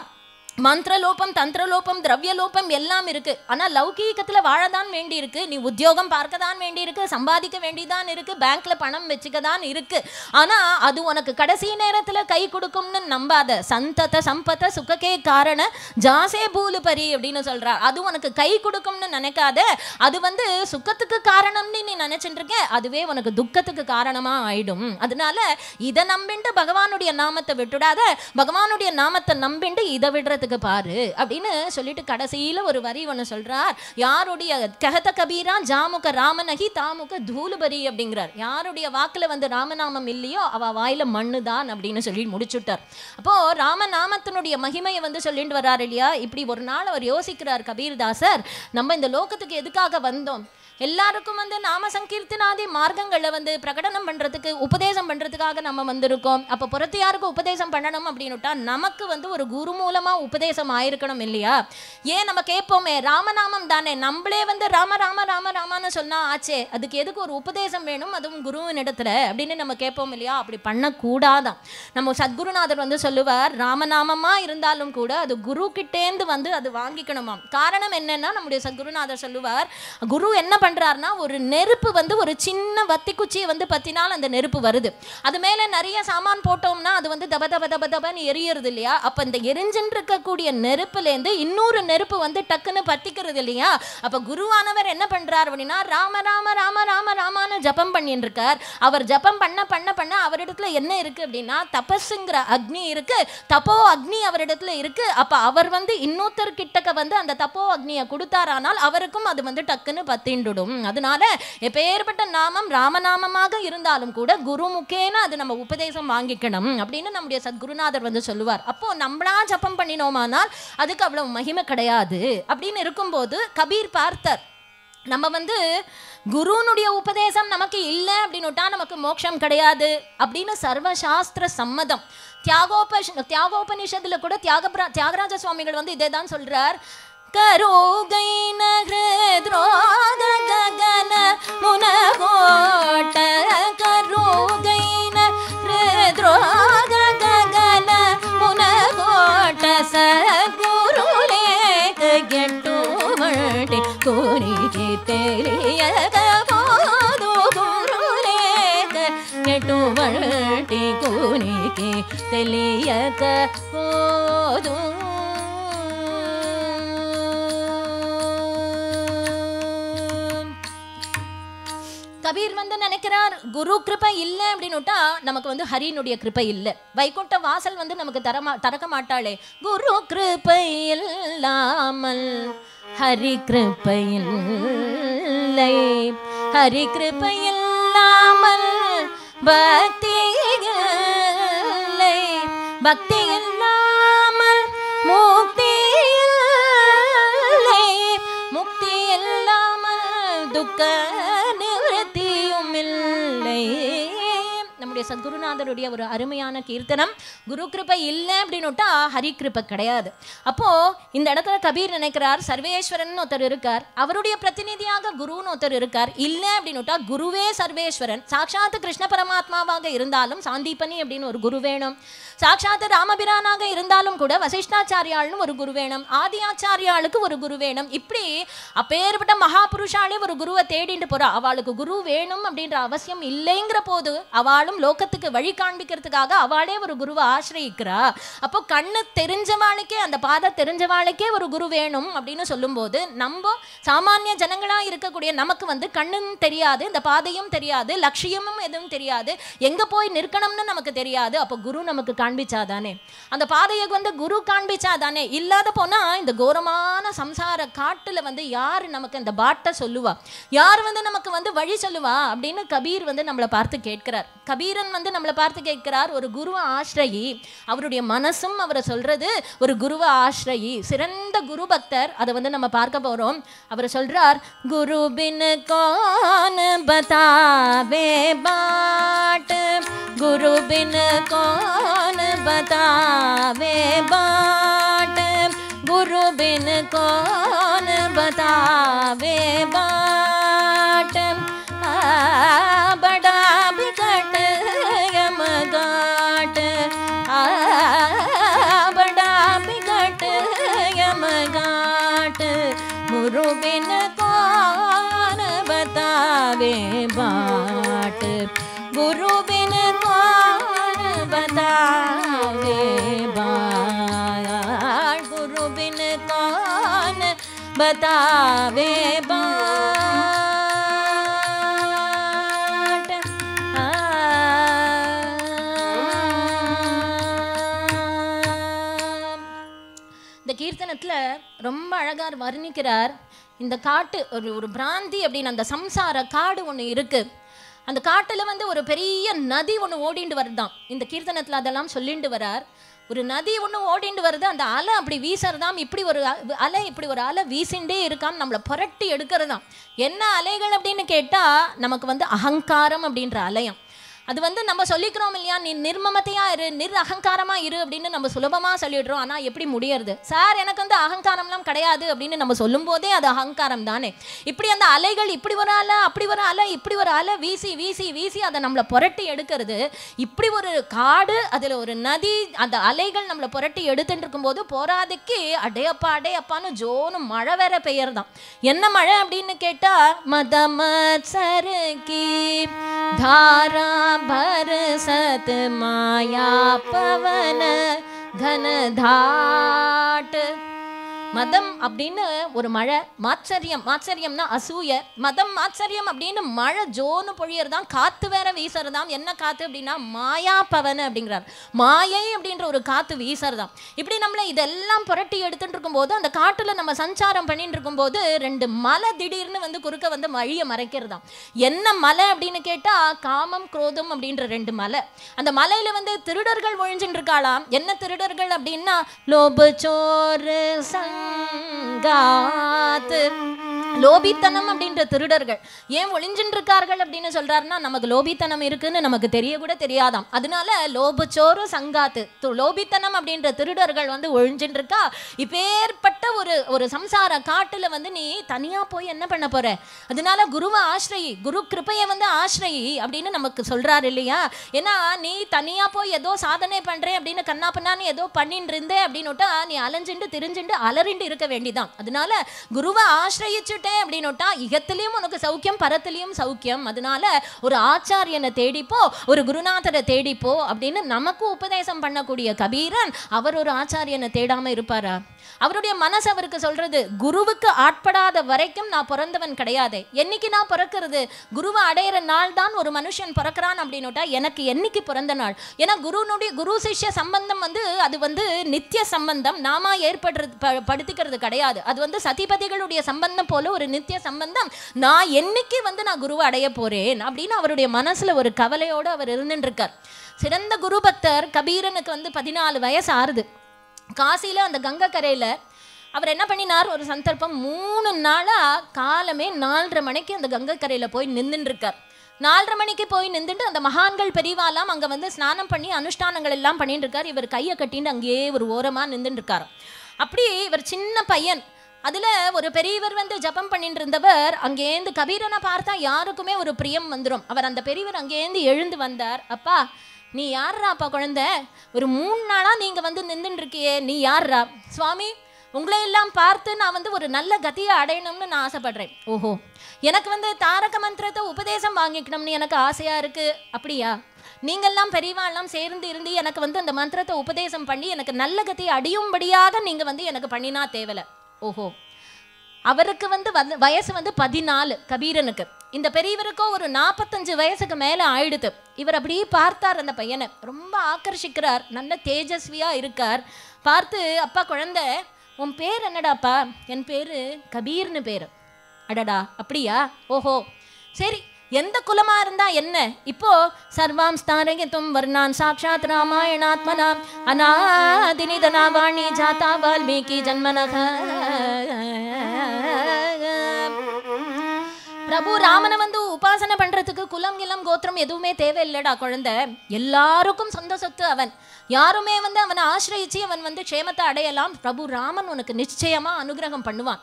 மந்திரலோபம், தந்திரலோபம், திரவியலோபம் எல்லாம் இருக்கு. ஆனா லௌகீகத்துல வாழதான் வேண்டி இருக்கு. நீ உத்தியோகம் பார்க்க தான் வேண்டி இருக்கு, சம்பாதிக்க வேண்டிதான் இருக்கு, பேங்க்ல பணம் வச்சுக்க தான் இருக்கு. ஆனா அது உனக்கு கடைசி நேரத்துல கை கொடுக்கும்னு நம்பாத. சந்தத சம்பத சுகக்கே காரண ஜாசே பூலு பரி அப்படின்னு சொல்றார். அது உனக்கு கை கொடுக்கும்னு நினைக்காத. அது வந்து சுக்கத்துக்கு காரணம்னு நீ நினைச்சிட்டு இருக்க, அதுவே உனக்கு துக்கத்துக்கு காரணமா ஆயிடும். அதனால இதை நம்பிண்டு பகவானுடைய நாமத்தை விட்டுடாத, பகவானுடைய நாமத்தை நம்பிண்டு இதை விடுறது பாரு அப்படின்னு சொல்லிட்டு கடைசியில ஒரு வரி ஒண்ணு சொல்றார். யாருடைய கஹத கபீரா ஜாமுக ராமனகி தாமுக தூலுபரி அப்படிங்கிறார். யாருடைய வாக்குல வந்து ராமநாமம் இல்லையோ அவ வாயில மண்ணுதான் அப்படின்னு சொல்லி முடிச்சுட்டார். அப்போ ராமநாமத்தினுடைய மகிமையை வந்து சொல்லிட்டு வர்றாரு இல்லையா? இப்படி ஒரு நாள் அவர் யோசிக்கிறார் கபீர்தாசர், நம்ம இந்த லோகத்துக்கு எதுக்காக வந்தோம்? எல்லாருக்கும் வந்து நாம சங்கீர்த்தனாதி மார்க்கங்களை வந்து பிரகடனம் பண்றதுக்கு, உபதேசம் பண்றதுக்காக நம்ம வந்திருக்கோம். அப்ப புறத்து யாருக்கு உபதேசம் பண்ணணும் அப்படின்னுட்டா நமக்கு வந்து ஒரு குரு மூலமா உபதேசம் ஆயிருக்கணும் இல்லையா? ஏன் நம்ம கேட்போமே, ராமநாமம் தானே, நம்மளே வந்து ராம ராம ராம ராமான்னு சொன்னா ஆச்சே, அதுக்கு எதுக்கு ஒரு உபதேசம் வேணும், அதுவும் குருவின் இடத்துல அப்படின்னு நம்ம கேட்போம் இல்லையா? அப்படி பண்ணக்கூடாதான். நம்ம சத்குருநாதர் வந்து சொல்லுவார், ராமநாமமா இருந்தாலும் கூட அது குரு கிட்டேந்து வந்து அது வாங்கிக்கணுமா. காரணம் என்னன்னா, நம்முடைய சத்குருநாதர் சொல்லுவார், குரு என்ன பண்றாருன்னா, ஒரு நெருப்பு வந்து ஒரு சின்ன வத்தி குச்சியை வந்து பத்தினால் அந்த நெருப்பு வருது, அது மேல நிறைய சாமான் போட்டோம்னா அது வந்து தப தப தப தபன்னு எரியுறது இல்லையா? அப்ப இந்த எரிஞ்சுன்னு இருக்கக்கூடிய நெருப்புல இருந்து இன்னொரு நெருப்பு வந்து டக்குன்னு பத்திக்கிறது இல்லையா? அப்ப குருவானவர் என்ன பண்றார் அப்படின்னா, ராம ராம ராம ராம ராமான்னு ஜபம் பண்ணிட்டு இருக்கார். அவர் ஜபம் பண்ண பண்ண பண்ண அவரிடத்துல என்ன இருக்கு அப்படின்னா, தபஸுங்கிற அக்னி இருக்கு, தப்போ அக்னி அவரிடத்துல இருக்கு. அப்ப அவர் வந்து இன்னொருத்தர் கிட்டக்க வந்து அந்த தப்போ அக்னியை கொடுத்தாரானால் அவருக்கும் அது வந்து டக்குன்னு பத்திண்டு. அதனால எப்பேற்பட்ட நாமம் ராமநாமமாக இருந்தாலும் கூட குரு முக்கேன அது நம்ம உபதேசம் வாங்கிக்கணும் அப்படின்னு நம்முடைய சத்குருநாதர் வந்து சொல்லுவார். அப்போ நம்மளா ஜபம் பண்ணினோமானால் அதுக்கு அவ்வளவு மகிமை கிடையாது. அப்படின்னு இருக்கும்போது கபீர் பார்த்தார், நம்ம வந்து குருனுடைய உபதேசம் நமக்கு இல்லை அப்படின்னுட்டா நமக்கு மோட்சம் கிடையாது அப்படின்னு சர்வசாஸ்திர சம்மதம். தியாகோபனிஷத்துல கூட தியாகராஜ சுவாமிகள் வந்து இதே தான் சொல்றார். கரோகை நகரோக ககன முனகோட்ட తెలియక పోదు గురులేక ఎటువంటి కూనికి తెలియక పోదు. கபீர் வந்து நினைக்கிறார் குரு கிருபை இல்லை அப்படின்னுட்டா நமக்கு வந்து ஹரியினுடைய கிருபை இல்லை, வைகுண்ட வாசல் வந்து நமக்கு திறக்க மாட்டாளே. குரு கிருபை இல்லாமல் ஹரி கிருபை இல்லை, ஹரி கிருபை இல்லாமல் பக்தி இல்லை, பக்தி இல்லாமல் முக்தி இல்லை, முக்தி இல்லாமல் துக்க நிவர்த்தியும் இல்லை. நம்முடைய சத்குருநாதருடைய ஒரு அருமையான கீர்த்தனம். குரு கிருபை இல்லை அப்படின்னுட்டா ஹரி கிருபை கிடையாது. அப்போ இந்த இடத்துல கபீர் நினைக்கிறார் சர்வேஸ்வரன் ஒருத்தர் இருக்கார், அவருடைய பிரதிநிதியாக குருன்னு ஒருத்தர் இருக்கார். இல்லை அப்படின்னுட்டா குருவே சர்வேஸ்வரன். சாட்சாத் கிருஷ்ண பரமாத்மாவாக இருந்தாலும் சாந்தீபனி அப்படின்னு ஒரு குரு வேணும், சாட்சாத் ராமபிரானாக இருந்தாலும் கூட வசிஷ்டாச்சாரியாள்னு ஒரு குரு வேணும், ஆதி ஆச்சாரியாளுக்கு ஒரு குரு வேணும். இப்படி அப்பேற்பட்ட மகாபுருஷாலே ஒரு குருவை தேடிட்டு போறா. அவளுக்கு குரு வேணும் அப்படின்ற அவசியம் இல்லைங்கிற போது அவளும் லோகத்துக்கு வழி காண்பிக்கிறதுக்காக அவளே ஒரு குருவை ஆசிரியிக்கிறா. அப்போ கண்ணு தெரிஞ்சவாளுக்கே, அந்த பாதை தெரிஞ்சவாளுக்கே ஒரு குரு வேணும் அப்படின்னு சொல்லும்போது, நம்ம சாமானிய ஜனங்களா இருக்கக்கூடிய நமக்கு வந்து கண்ணும் தெரியாது, இந்த பாதையும் தெரியாது, லட்சியமும் எதுவும் தெரியாது, எங்க போய் நிற்கணும்னு நமக்கு தெரியாது. அப்போ குரு நமக்கு காண்பிச்சாதானே, அந்த பாதையை வந்து குரு காண்பிச்சாதானே. இல்லாத போனா இந்த கோரமான சம்சார காட்டுல வந்து யார் நமக்கு இந்த பாட்டை சொல்லுவா, யார் வந்து நமக்கு வந்து வழி சொல்லுவா அப்படின்னு கபீர் வந்து நம்மளை பார்த்து கேட்கிறார். கபீரன் வந்து நம்மளை பார்த்து கேட்கிறார், ஒரு குருவை ஆசிரயி. அவருடைய மனசும் அவரை சொல்றது ஒரு குருவை ஆசிரயி, சிறந்த குரு பக்தர். அதை வந்து நம்ம பார்க்க போறோம். அவர் சொல்றார், குரு பின் கௌன் பதாவே बाट, गुरु बिन कौन बतावे बाट, गुरु बिन कौन बतावे बाट, बड़ा बिकट यमगाट, बड़ा बिकट यमगाट, गुरु बिन कौन बतावे बाट, गुरु बिन कौन बतावे बाट, गुरु बिन कौन बतावे बाट. இந்த கீர்த்தனத்துல ரொம்ப அழகா வர்ணிக்கிறார். இந்த காட்டு ஒரு பிராந்தி அப்படின்னு அந்த சம்சார காடு ஒன்று இருக்கு. அந்த காட்டில் வந்து ஒரு பெரிய நதி ஒன்று ஓடிண்டு வருதான். இந்த கீர்த்தனத்தில் அதெல்லாம் சொல்லிட்டு வரார். ஒரு நதி ஒன்று ஓடிண்டு வருது, அந்த அலை அப்படி வீசுறதாம். இப்படி ஒரு அலை, இப்படி ஒரு அலை வீசிண்டே இருக்காம், நம்மளை புரட்டி எடுக்கிறதாம். என்ன அலைகள் அப்படின்னு கேட்டால் நமக்கு வந்து அகங்காரம் அப்படின்ற அலையம். அது வந்து நம்ம சொல்லிக்கிறோம் இல்லையா, நீ நிர்மமத்தையா இரு, அகங்காரமா இரு அப்படின்னு நம்ம சுலபமா சொல்லிடுறோம். ஆனா எப்படி முடியறது? சார் எனக்கு வந்து அகங்காரம்லாம் கிடையாது அப்படின்னு நம்ம சொல்லும் போதே அது அகங்காரம் தானே. இப்படி அந்த அலைகள் இப்படி ஒரு அலை, அப்படி ஒரு அலை, இப்படி ஒரு அலை வீசி வீசி வீசி அதை நம்மளை புரட்டி எடுக்கிறது. இப்படி ஒரு காடு, அதுல ஒரு நதி, அந்த அலைகள் நம்மளை புரட்டி எடுத்துட்டு இருக்கும்போது போராதுக்கு அடையப்பா அடையப்பான்னு ஜோனு மழை வேற பெய்யறதான். என்ன மழை அப்படின்னு கேட்டா, மதமத்சரகி धारा बरसत माया पवन घन धाट. மதம் அப்படின்னு ஒரு மழை, மாச்சரியம், மாச்சரியம்னா அசூய, மதம் மாச்சரியம் அப்படின்னு மழை ஜோனு பொழியறதாம், காத்து வேற வீசுறதாம். என்ன காத்து அப்படின்னா மாயா பவன் அப்படிங்கிறார். மாயை அப்படின்ற ஒரு காத்து வீசுறதாம். இப்படி நம்மளை இதெல்லாம் புரட்டி எடுத்துட்டு இருக்கும்போது, அந்த காட்டுல நம்ம சஞ்சாரம் பண்ணிட்டு இருக்கும்போது ரெண்டு மலை திடீர்னு வந்து குறுக்க வந்து வழியை மறைக்கிறதாம். என்ன மலை அப்படின்னு கேட்டா காமம் குரோதம் அப்படின்ற ரெண்டு மலை. அந்த மலையில வந்து திருடர்கள் ஒழிஞ்சுட்டு இருக்காளாம். என்ன திருடர்கள் அப்படின்னா லோப சோறு சங்காத்து, லோபித்தனம் அப்படின்ற திருடர்கள். ஏன் ஒளிஞ்சின்னு இருக்கார்கள் அப்படின்னு சொல்றாருன்னா, நமக்கு லோபித்தனம் இருக்குன்னு நமக்கு தெரிய கூட தெரியாதாம். அதனால லோபச்சோறு சங்காத்து, லோபித்தனம் அப்படின்ற திருடர்கள் வந்து ஒழிஞ்சின்னு இருக்கா. இப்பேற்பட்ட ஒரு சம்சார காட்டுல வந்து நீ தனியா போய் என்ன பண்ண போற? அதனால குருவை ஆசிரயி, குரு கிருபையை வந்து ஆசிரயி அப்படின்னு நமக்கு சொல்றாரு இல்லையா. ஏன்னா நீ தனியா போய் ஏதோ சாதனை பண்றேன் அப்படின்னு கண்ணா பண்ணான்னு ஏதோ பண்ணிட்டு இருந்தே அப்படின்னுட்டா நீ அலைஞ்சுண்டு திரிஞ்சுண்டு அலறிண்டு இருக்க வேண்டிதான். அதனால குருவை ஆசிரயிச்சு சாதிச்சுட்டேன் அப்படின்னுட்டா இகத்திலையும் உனக்கு சௌக்கியம், பரத்திலையும் சௌக்கியம். அதனால ஒரு ஆச்சாரியனை தேடிப்போ, ஒரு குருநாதரை தேடிப்போ அப்படின்னு நமக்கு உபதேசம் பண்ணக்கூடிய கபீரன் அவர் ஒரு ஆச்சாரியனை தேடாம இருப்பாரா? அவருடைய மனசு அவருக்கு சொல்றது, குருவுக்கு ஆட்படாத வரைக்கும் நான் பிறந்தவன் கிடையாது. என்னைக்கு நான் பிறக்கிறது, குருவை அடையிற நாள் தான் ஒரு மனுஷன் பிறக்கிறான் அப்படின்னுட்டா எனக்கு என்னைக்கு பிறந்த நாள்? ஏன்னா குரு சிஷ்ய சம்பந்தம் அது நித்திய சம்பந்தம், நாம படுத்திக்கிறது கிடையாது. அது சதிபதிகளுடைய சம்பந்தம் போல ஒரு நித்திய சம்பந்தம். நான் என்னைக்கு நான் குருவை அடைய போறேன் அப்படின்னு அவருடைய மனசுல ஒரு கவலையோடு அவர் இருந்துட்டு இருக்கார். சிறந்த குரு பக்தர் கபீரனுக்கு 14 வயசு ஆறுது. காசியில் அந்த கங்கை கரையில் அவர் என்ன பண்ணினார், ஒரு சந்தர்ப்பம் 3 நாளாக காலமே 4:30 மணிக்கு அந்த கங்கை கரையில் போய் நின்றுட்டு இருக்கார். 4:30 மணிக்கு போய் நின்றுட்டு அந்த மகான்கள் பெரியவாலாம் அங்கே ஸ்நானம் பண்ணி அனுஷ்டானங்கள் எல்லாம் பண்ணிட்டு இருக்கார். இவர் கையை கட்டின்னு அங்கேயே ஒரு ஓரமாக நின்றுட்டு இருக்கார். அப்படி இவர் சின்ன பையன். அதில் ஒரு பெரியவர் ஜபம் பண்ணிட்டு இருந்தவர் அங்கேருந்து கபீரனை பார்த்தா யாருக்குமே ஒரு பிரியம் வந்துடும். அவர் அந்த பெரியவர் அங்கேருந்து எழுந்து வந்தார். அப்பா நீ யார்ரா அப்பா குழந்தை, ஒரு 3 நாளாக நீங்கள் நின்றுட்டு இருக்கியே, நீ யார்ரா? சுவாமி உங்களை எல்லாம் பார்த்து நான் ஒரு நல்ல கதியை அடையணும்னு நான் ஆசைப்படுறேன். ஓஹோ, எனக்கு தாரக மந்திரத்தை உபதேசம் வாங்கிக்கணும்னு எனக்கு ஆசையாக இருக்குது. அப்படியா? நீங்கள்லாம் பெரியவாள்லாம் சேர்ந்து இருந்து எனக்கு அந்த மந்திரத்தை உபதேசம் பண்ணி எனக்கு நல்ல கதியை அடியும்படியாக நீங்கள் எனக்கு பண்ணினா தேவலை. ஓஹோ, அவருக்கு வயசு 14 கபீரனுக்கு. இந்த பெரியவருக்கோ ஒரு 45 வயசுக்கு மேலே ஆயிடுது. இவர் அப்படியே பார்த்தார், அந்த பையனை ரொம்ப ஆக்கர்ஷிக்கிறார். நல்ல தேஜஸ்வியா இருக்கார். பார்த்து, அப்பா குழந்தை உன் பேர் என்னடாப்பா? என் பேர் கபீர்னு பேர். அடடா அப்படியா? ஓஹோ சரி, எந்த குலமா இருந்தா என்ன? இப்போ சர்வாம் ஸ்தாரகிதும் வர்ணான் சாட்சாத் ராமாயணாத்மனா அநாதினிதனா வாணி ஜாதா வால்மீகி ஜன்மனக. பிரபு ராமனை உபாசனை பண்றதுக்கு குலம் இளம் கோத்திரம் எதுவுமே தேவையில்லடா குழந்தை. எல்லாருக்கும் சொந்த சொத்து அவன். யாருமே அவனை ஆசிரியிச்சு அவன் க்ஷேமத்தை அடையலாம். பிரபு ராமன் உனக்கு நிச்சயமா அனுகிரகம் பண்ணுவான்.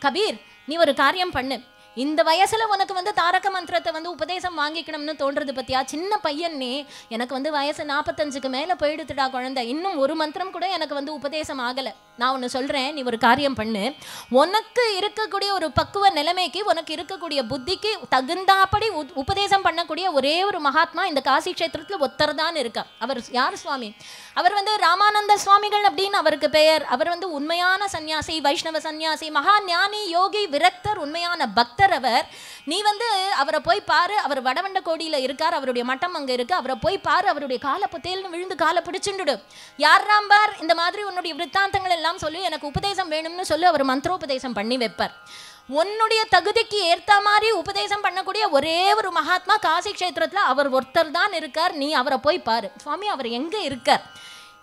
கபீர் நீ ஒரு காரியம் பண்ணு, இந்த வயசுல உனக்கு தாரக மந்திரத்தை உபதேசம் வாங்கிக்கணும்னு தோன்றது பத்தியா? சின்ன பையன் நீ, எனக்கு வயசு 45க்கு மேல போயிடுத்துடா குழந்தை, இன்னும் ஒரு மந்திரம் கூட எனக்கு உபதேசம் ஆகலை. நான் ஒன்று சொல்கிறேன், நீ ஒரு காரியம் பண்ணு. உனக்கு இருக்கக்கூடிய ஒரு பக்குவ நிலைமைக்கு, உனக்கு இருக்கக்கூடிய புத்திக்கு தகுந்தாப்படி உபதேசம் பண்ணக்கூடிய ஒரே ஒரு மகாத்மா இந்த காசி க்ஷேத்திரத்தில் ஒருத்தர் தான் இருக்கா. அவர் யார் சுவாமி? அவர் ராமானந்த சுவாமிகள் அப்படின்னு அவருக்கு பெயர். அவர் உண்மையான சன்னியாசி, வைஷ்ணவ சன்னியாசி, மகா ஞானி, யோகி, விரக்தர், உண்மையான பக்தர் அவர். நீ அவரை போய் பாரு. அவர் வடவண்ட கோடியில் இருக்கார். அவருடைய மட்டம் அங்கே இருக்கு. அவரை போய் பாரு. அவருடைய காலை பத்தேல்னு விழுந்து காலை பிடிச்சுண்டு, யார் ராம்பார் இந்த மாதிரி உன்னுடைய விற்த்தாந்தங்கள் எல்லாம் சொல்லி எனக்கு உபதேசம் வேணும்னு சொல்லி அவர் மந்திரோபதேசம் பண்ணி வைப்பார். உன்னுடைய தகுதிக்கு ஏற்ற மாதிரி உபதேசம் பண்ணக்கூடிய ஒரே ஒரு மகாத்மா காசி க்ஷேத்திரத்தில் அவர் ஒருத்தர் தான் இருக்கார். நீ அவரை போய் பாரு. சுவாமி அவர் எங்கே இருக்கார்?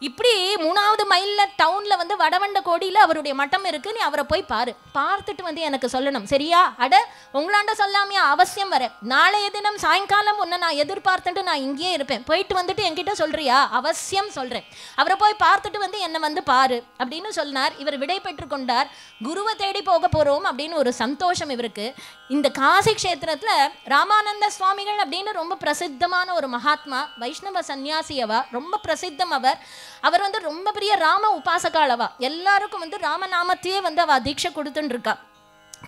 இப்படி 3வது மைல்ல டவுன்ல வடவண்ட கோடியில் அவருடைய மட்டம் இருக்கு. நீ அவரை போய் பாரு. பார்த்துட்டு எனக்கு சொல்லணும், சரியா? அட உங்களாண்ட சொல்லாமையா? அவசியம் வரேன். நாளைய தினம் சாயங்காலம் உன்னை நான் எதிர்பார்த்துட்டு நான் இங்கேயே இருப்பேன். போயிட்டு என்கிட்ட சொல்றியா? அவசியம் சொல்றேன். அவரை போய் பார்த்துட்டு என்னை பாரு அப்படின்னு சொன்னார். இவர் விடை பெற்று கொண்டார். குருவை தேடி போக போறோம் அப்படின்னு ஒரு சந்தோஷம் இவருக்கு. இந்த காசி க்ஷேத்திரத்துல ராமானந்த சுவாமிகள் அப்படின்னு ரொம்ப பிரசித்தமான ஒரு மகாத்மா, வைஷ்ணவ சன்னியாசியவா, ரொம்ப பிரசித்தம் அவர். அவர் ரொம்ப பெரிய ராம உபாசகாளவா. எல்லாருக்கும் ராமநாமத்தையே அவ தீட்சை கொடுத்துட்டு இருக்கா.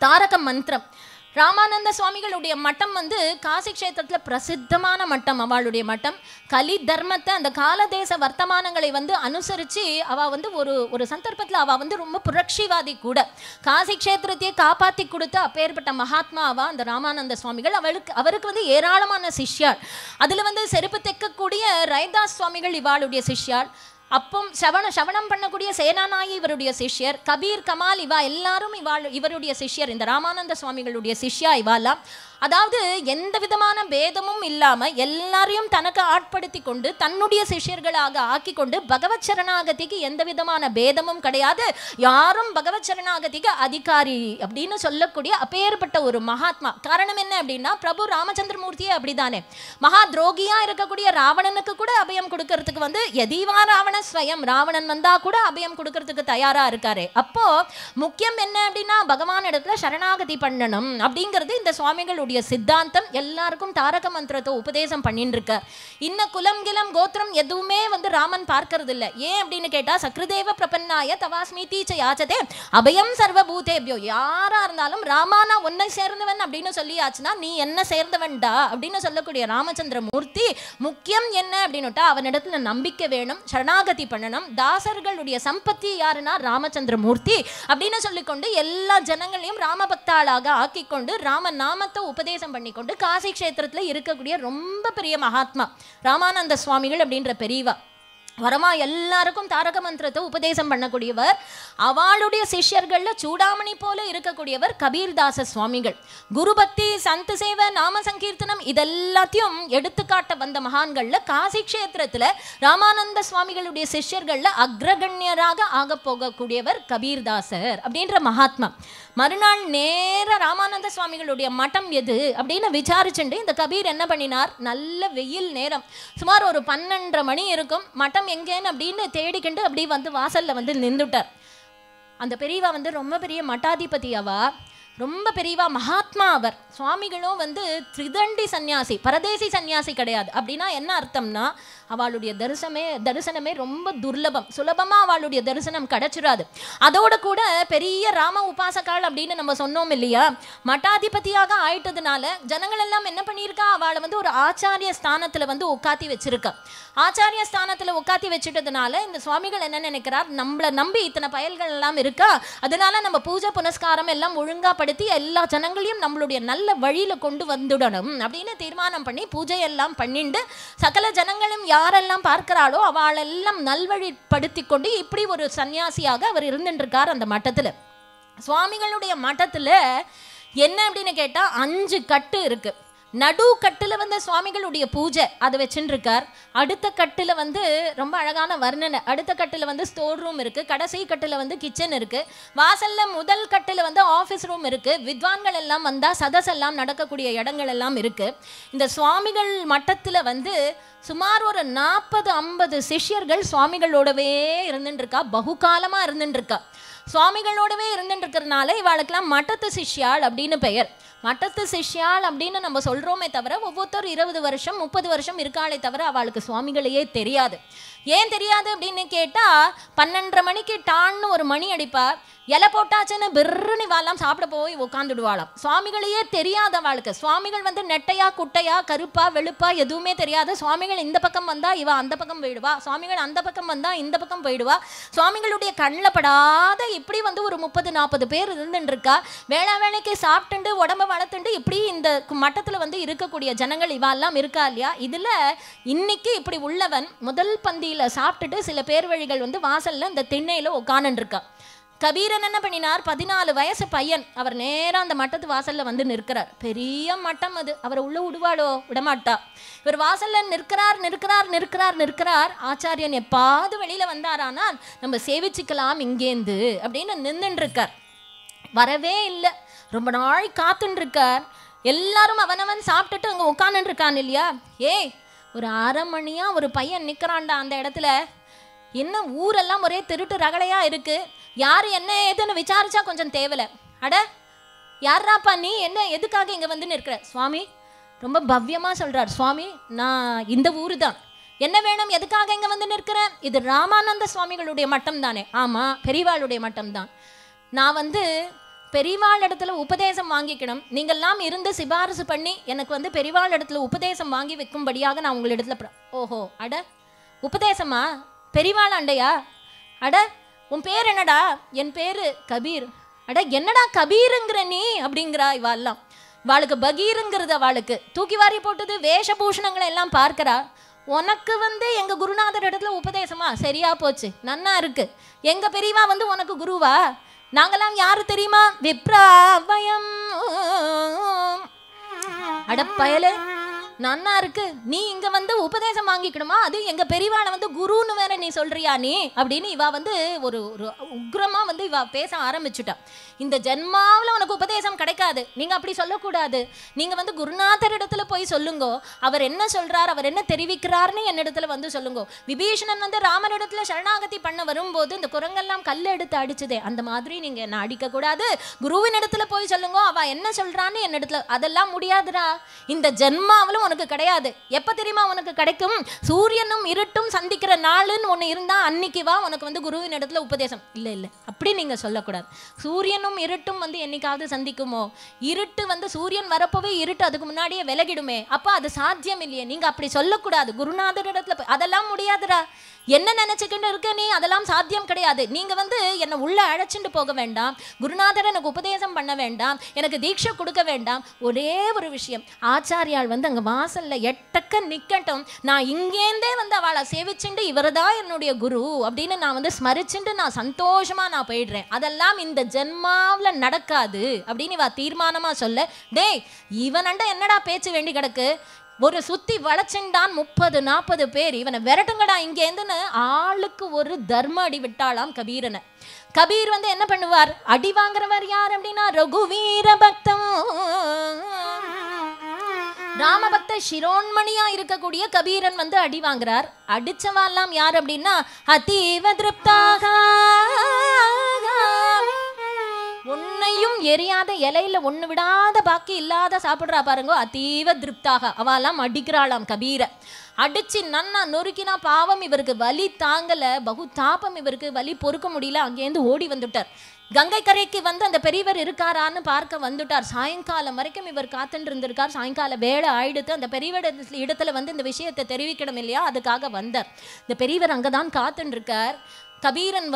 தாரக மந்திரம். ராமானந்த சுவாமிகளுடைய மட்டம் காசி க்ஷேத்திரத்தில் பிரசித்தமான மட்டம். அவளுடைய மட்டம் கலி தர்மத்தை, அந்த காலதேச வர்த்தமானங்களை அனுசரித்து அவள் ஒரு சந்தர்ப்பத்தில் அவள் ரொம்ப புரட்சிவாதி கூட. காசி க்ஷேத்திரத்தையே காப்பாற்றி கொடுத்த அப்பேற்பட்ட மகாத்மா அந்த ராமானந்த சுவாமிகள். அவருக்கு ஏராளமான சிஷ்யாள். அதில் செருப்பு தைக்கக்கூடிய ரைதாஸ் சுவாமிகள் இவாளுடைய சிஷ்யாள். அப்பம் சவணம் பண்ணக்கூடிய சேனாநாயகி இவருடைய சிஷ்யர். கபீர், கமால் இவா எல்லாரும் இவருடைய சிஷ்யர். இந்த ராமானந்த சுவாமிகளுடைய சிஷ்யா இவாலாம். அதாவது எந்த விதமான பேதமும் இல்லாமல் எல்லாரையும் தனக்கு ஆட்படுத்தி கொண்டு தன்னுடைய சிஷ்யர்களாக ஆக்கி கொண்டு பகவத் சரணாகதிக்கு எந்த விதமான பேதமும் கிடையாது. யாரும் பகவத் சரணாகதிக்கு அதிகாரி அப்படின்னு சொல்லக்கூடிய அப்பேற்பட்ட ஒரு மகாத்மா. காரணம் என்ன அப்படின்னா, பிரபு ராமச்சந்திரமூர்த்தியே அப்படிதானே. மகா துரோகியா இருக்கக்கூடிய ராவணனுக்கு கூட அபயம் கொடுக்கறதுக்கு எதிவா ராவண ஸ்வயம், ராவணன் வந்தா கூட அபயம் கொடுக்கறதுக்கு தயாரா இருக்காரு. அப்போ முக்கியம் என்ன அப்படின்னா, பகவான் இடத்துல சரணாகதி பண்ணணும் அப்படிங்கிறது இந்த சுவாமிகளுடைய இருக்கக்கூடிய சித்தாந்தம், எல்லாருக்கும் தாரக மந்திரத்தை உபதேசம் பண்ணிட்டு இருக்கார். இன்னும் குலம் கிலம் கோத்திரம் எதுவுமே வந்து ராமன் பார்க்கறது இல்லை. ஏன் அப்படின்னு கேட்டா, சக்ருதேவ பிரபன்னாய தவாஸ்மி தீச்ச யாச்சதே அபயம் சர்வபூதேபியோ, யாரா இருந்தாலும் ராமானா உன்னை சேர்ந்தவன் அப்படின்னு சொல்லியாச்சுன்னா நீ என்ன சேர்ந்தவன்டா அப்படின்னு சொல்லக்கூடிய ராமச்சந்திர மூர்த்தி முக்கியம் என்ன அப்படின்னுட்டா, அவனிடத்துல நம்பிக்கை வேணும், சரணாகதி பண்ணணும். தாசர்களுடைய சம்பத்தி யாருன்னா ராமச்சந்திர மூர்த்தி அப்படின்னு சொல்லிக்கொண்டு எல்லா ஜனங்களையும் ராமபக்தாளாக ஆக்கிக்கொண்டு ராம நாமத்தை உபதேசம் பண்ணிக்கொண்டு காசி கஷேத்திரத்துல இருக்கக்கூடிய ரொம்ப பெரிய மகாத்மா ராமானந்த சுவாமிகள் அப்படின்ற பெரியவா வரமா எல்லாருக்கும் தாரக மந்திரத்தை உபதேசம் பண்ணக்கூடியவர். அவளுடைய சிஷ்யர்கள்ல சூடாமணி போல இருக்கக்கூடியவர் கபீர்தாச சுவாமிகள். குரு பக்தி, சந்த சேவை, நாம சங்கீர்த்தனம் இதெல்லாத்தையும் எடுத்துக்காட்ட வந்த மகான்கள்ல காசி கஷேத்திரத்துல ராமானந்த சுவாமிகளுடைய சிஷ்யர்கள்ல அக்ரகண்யராக ஆக போகக்கூடியவர் கபீர்தாசர் அப்படின்ற மகாத்மா. மறுநாள் நேர ராமானந்த சுவாமிகளுடைய மட்டம் எது அப்படின்னு விசாரிச்சுட்டு இந்த கபீர் என்ன பண்ணினார், நல்ல வெயில் நேரம், சுமார் ஒரு 12:30 மணி இருக்கும், மட்டம் எங்கேன்னு அப்படின்னு தேடிக்கிண்டு அப்படி வந்து வாசல்ல வந்து நின்றுட்டார். அந்த பெரியவா வந்து ரொம்ப பெரிய மட்டாதிபதி, அவா ரொம்ப பெரியவா மகாத்மா. அவர் சுவாமிகளும் வந்து திரிதண்டி சன்னியாசி, பரதேசி சன்னியாசி கிடையாது. அப்படின்னா என்ன அர்த்தம்னா, அவளுடைய தரிசனமே ரொம்ப துர்லபம், சுலபமா அவளுடைய தரிசனம் கிடைச்சிடாது. அதோட கூட பெரிய ராம உபாசகால் அப்படின்னு நம்ம சொன்னோம் இல்லையா, மட்டாதிபதியாக ஆயிட்டதுனால ஜனங்கள் எல்லாம் என்ன பண்ணியிருக்கா, அவளை வந்து ஒரு ஆச்சாரிய ஸ்தானத்துல வந்து உட்காத்தி வச்சிருக்கா. ஆச்சாரிய ஸ்தானத்துல உட்காத்தி வச்சுட்டதுனால இந்த சுவாமிகள் என்ன நினைக்கிறார், நம்மளை நம்பி இத்தனை பயல்கள் எல்லாம் இருக்கா, அதனால நம்ம பூஜை புனஸ்காரம் எல்லாம் ஒழுங்கா படுத்தி எல்லா ஜனங்களையும் நம்மளுடைய நல்ல வழியில கொண்டு வந்துடணும் அப்படின்னு தீர்மானம் பண்ணி பூஜை எல்லாம் பண்ணிட்டு சகல ஜனங்களும் யாரெல்லாம் பார்க்கிறாளோ அவளெல்லாம் நல்வழிப்படுத்தி கொண்டு இப்படி ஒரு சன்னியாசியாக அவர் இருந்துட்டு இருக்கார் அந்த மட்டத்துல. சுவாமிகளுடைய மட்டத்துல என்ன அப்படின்னு கேட்டா 5 கட்டு இருக்கு. நடு கட்டுல வந்து சுவாமிகளுடைய பூஜை அதை வச்சுட்டு இருக்கார். அடுத்த கட்டுல வந்து ரொம்ப அழகான வர்ணனை, அடுத்த கட்டுல வந்து ஸ்டோர் ரூம் இருக்கு, கடைசி கட்டுல வந்து கிச்சன் இருக்கு, வாசல்ல முதல் கட்டுல வந்து ஆஃபீஸ் ரூம் இருக்கு, வித்வான்கள் எல்லாம் வந்தா சதஸ் எல்லாம் நடக்கக்கூடிய இடங்கள் எல்லாம் இருக்கு. இந்த சுவாமிகள் மட்டத்துல வந்து சுமார் ஒரு 40-50 சிஷ்யர்கள் சுவாமிகளோடவே இருந்துட்டு இருக்கா, பகுகாலமா இருந்துட்டு இருக்கா. சுவாமிகளோடவே இருந்துட்டு இருக்கிறதுனால இவாளுக்கெல்லாம் மட்டத்து சிஷ்யாள் அப்படின்னு பெயர். மட்டத்து சிஷ்யாள் அப்படின்னு நம்ம சொல்றோமே தவிர ஒவ்வொருத்தர் 20 வருஷம் 30 வருஷம் இருக்காளே தவிர அவளுக்கு சுவாமிகளையே தெரியாது. ஏன் தெரியாது அப்படின்னு கேட்டா, 12:30 மணிக்கு டான்னு ஒரு மணி அடிப்பார், இலை போட்டாச்சுன்னு பிர்ருன்னு இவாலாம் சாப்பிட போய் உட்காந்துடுவாளாம். சுவாமிகளையே தெரியாத அவளுக்கு. சுவாமிகள் வந்து நெட்டையா குட்டையா கருப்பா வெளுப்பா எதுவுமே தெரியாது. சுவாமிகள் இந்த பக்கம் வந்தா இவ அந்த பக்கம் போயிடுவா, சுவாமிகள் அந்த பக்கம் வந்தா இந்த பக்கம் போயிடுவா. சுவாமிகளுடைய கண்ணில் படாத இப்படி வந்து ஒரு 30-40 பேர் இருந்துட்டு இருக்கா. வேளைக்கு சாப்பிட்டுண்டு உடம்ப வளர்த்துண்டு இப்படி இந்த மட்டத்துல வந்து இருக்கக்கூடிய ஜனங்கள் இவாலாம் இருக்கா இல்லையா. இதுல இன்னைக்கு இப்படி உள்ளவன் முதல் பந்தியில சாப்பிட்டுட்டு சில பேர் வழிகள் வந்து வாசல்ல இந்த திண்ணையில உட்காந்துட்டு இருக்கா. கபீரன் என்ன பண்ணினார், 14 வயசு பையன், அவர் நேரம் அந்த மட்டத்து வாசல்ல வந்து நிற்கிறார். பெரிய மட்டம் அது, அவரை உள்ள விடுவாளோ விடமாட்டா. இவர் வாசல்ல நிற்கிறார். ஆச்சாரியன் எப்பாவது வெளியில வந்தாரானால் நம்ம சேவிச்சுக்கலாம் இங்கேந்து அப்படின்னு நின்றுட்டு இருக்கார். வரவே இல்லை, ரொம்ப நாள் காத்துட்டு இருக்கார். எல்லாரும் அவனவன் சாப்பிட்டுட்டு அங்க உட்காந்துட்டு இருக்கான் இல்லையா. ஒரு 1/2 மணியா ஒரு பையன் நிற்கிறான்டா அந்த இடத்துல. என்ன ஊரெல்லாம் ஒரே திருட்டு ரகலையா இருக்கு, யாரு என்ன ஏதுன்னு விசாரிச்சா கொஞ்சம் தேவலை. அட யாராப்பா நீ, என்ன எதுக்காக இங்க வந்து நிற்கிற? சுவாமி ரொம்ப பவ்யமா சொல்றார், சுவாமி நான் இந்த ஊரு தான், என்ன வேணும், எதுக்காக இங்க வந்து நிற்கிறேன்? இது ராமானந்த சுவாமிகளுடைய மட்டம் தானே? ஆமா, பெரியவாளுடைய மட்டம் தான். நான் வந்து பெரியவாள் இடத்துல உபதேசம் வாங்கிக்கணும், நீங்கள்லாம் இருந்து சிபாரிசு பண்ணி எனக்கு வந்து பெரியவாள் இடத்துல உபதேசம் வாங்கி வைக்கும்படியாக நான் உங்களிடத்துல. ஓஹோ, அட உபதேசமா, பெரியவாள் அண்டையா? அட உன் பேர் என்னடா? என் பேரு கபீர். அட என்னடா கபீருங்கிற நீ அப்படிங்கிறா இவாள்லாம். இவாளுக்கு பகீருங்கிறது அவளுக்கு தூக்கி வாரி போட்டது. வேஷபூஷணங்களை எல்லாம் பார்க்கிறா. உனக்கு வந்து எங்க குருநாதர் இடத்துல உபதேசமா? சரியா போச்சு, நன்னா இருக்கு. எங்க பெரியவா வந்து உனக்கு குருவா? நாங்கெல்லாம் யாரு தெரியுமா? விப்ராவயம். அடப்பயலே, நன்னா இருக்கு, நீ இங்க வந்து உபதேசம் வாங்கிக்கணுமா? அது எங்க பெரியவாளை வந்து குருன்னு வேற நீ சொல்றியா நீ அப்படின்னு இவா வந்து ஒரு உக்ரமா வந்து இவா பேச ஆரம்பிச்சுட்டா. இந்த ஜென்மாவில் உனக்கு உபதேசம் கிடைக்காது, நீங்க அப்படி சொல்லக்கூடாது. நீங்க வந்து குருநாதர் இடத்துல போய் சொல்லுங்கோ, அவர் என்ன சொல்றார், அவர் என்ன தெரிவிக்கிறார்னு என்னிடத்துல வந்து சொல்லுங்கோ. விபீஷணன் வந்து ராமனிடத்துல சரணாகதி பண்ண வரும்போது இந்த குரங்கெல்லாம் கல்லை எடுத்து அடிச்சுதே, அந்த மாதிரி நீங்க என்ன அடிக்க கூடாது, குருவின் இடத்துல போய் சொல்லுங்க, அவ என்ன சொல்றான்னு என்னிடத்துல. அதெல்லாம் முடியாதுடா, இந்த ஜென்மாவிலும் உனக்கு கிடையாது. எப்ப தெரியுமா உனக்கு கிடைக்கும்? சூரியனும் இருட்டும் சந்திக்கிற நாளுன்னு ஒண்ணு இருந்தா அன்னைக்கு வா, உனக்கு வந்து குருவின் இடத்துல உபதேசம். இல்ல இல்ல, அப்படி நீங்க சொல்லக்கூடாது. சூரியனும் இருட்டும் வந்து என்னைக்காவது சந்திக்குமோ? இருட்டு வந்து சூரியன் வரப்போவே இருட்டு அதுக்கு முன்னாடியே விலகிடுமே, அப்ப அது சாத்தியம் இல்லையே. நீங்க அப்படி சொல்லக்கூடாது. குருநாதர் இடத்துல அதெல்லாம் முடியாதுடா, என்ன நினைச்சுக்கிட்டு இருக்க நீ, அதெல்லாம் சாத்தியம் கிடையாது. நீங்க வந்து என்னை உள்ள அழைச்சிட்டு போக வேண்டாம், குருநாதர் எனக்கு உபதேசம் பண்ண வேண்டாம், எனக்கு தீட்சை கொடுக்க வேண்டாம். ஒரே ஒரு விஷயம், ஆச்சாரியால் வந்து அங்க வாசல்ல எட்டக்க நிக்கட்டும், நான் இங்கேந்தே வந்து அவளை சேவிச்சுண்டு இவர்தான் என்னுடைய குரு அப்படின்னு நான் வந்து ஸ்மரிச்சுண்டு நான் சந்தோஷமா நான் போயிடுறேன். அதெல்லாம் இந்த ஜென்மாவில் நடக்காது அப்படின்னு இவ தீர்மானமா சொல்ல, டேய் இவனண்ட என்னடா பேச்சு வேண்டி கிடக்கு, ஒரு சுத்தி வளைச்சுண்டான் 30-40 பேர், இவனை விரட்டுங்கடா இங்கேருந்துன்னு ஆளுக்கு ஒரு தர்ம அடி விட்டாளாம் கபீரனை. கபீர் வந்து என்ன பண்ணுவார், அடி வாங்குறவர் யார் அப்படின்னா ரகுவீர பக்தம், ராமபக்த சிரோன்மணியா இருக்கக்கூடிய கபீரன் வந்து அடி வாங்குறார். அடிச்சவாலாம் யார் அப்படின்னா அதீவ திருப்தாக, ஒன்னையும் எரியாத இலையில ஒண்ணு விடாத பாக்கி இல்லாத சாப்பிடுறா பாருங்க, அதீவ திருப்தாக. அவெல்லாம் அடிக்கிறாளாம் கபீர. அடிச்சு நன்னா நொறுக்கினா பாவம் இவருக்கு வலி தாங்கல, பகு தாபம் இவருக்கு, வலி பொறுக்க முடியல, அங்கேருந்து ஓடி வந்துட்டார். கங்கை கரைக்கு வந்து அந்த பெரியவர் இருக்காரான்னு பார்க்க வந்துட்டார். சாயங்காலம் வரைக்கும் இவர் காத்துட்டு இருந்திருக்கார். சாயங்கால வேலை ஆயிடுத்து. அந்த பெரியவர் இடத்துல வந்து இந்த விஷயத்தை தெரிவிக்கணும் இல்லையா, அதுக்காக வந்தார். இந்த பெரியவர் அங்கதான் காத்துட்டு இருக்கார். கபீரன்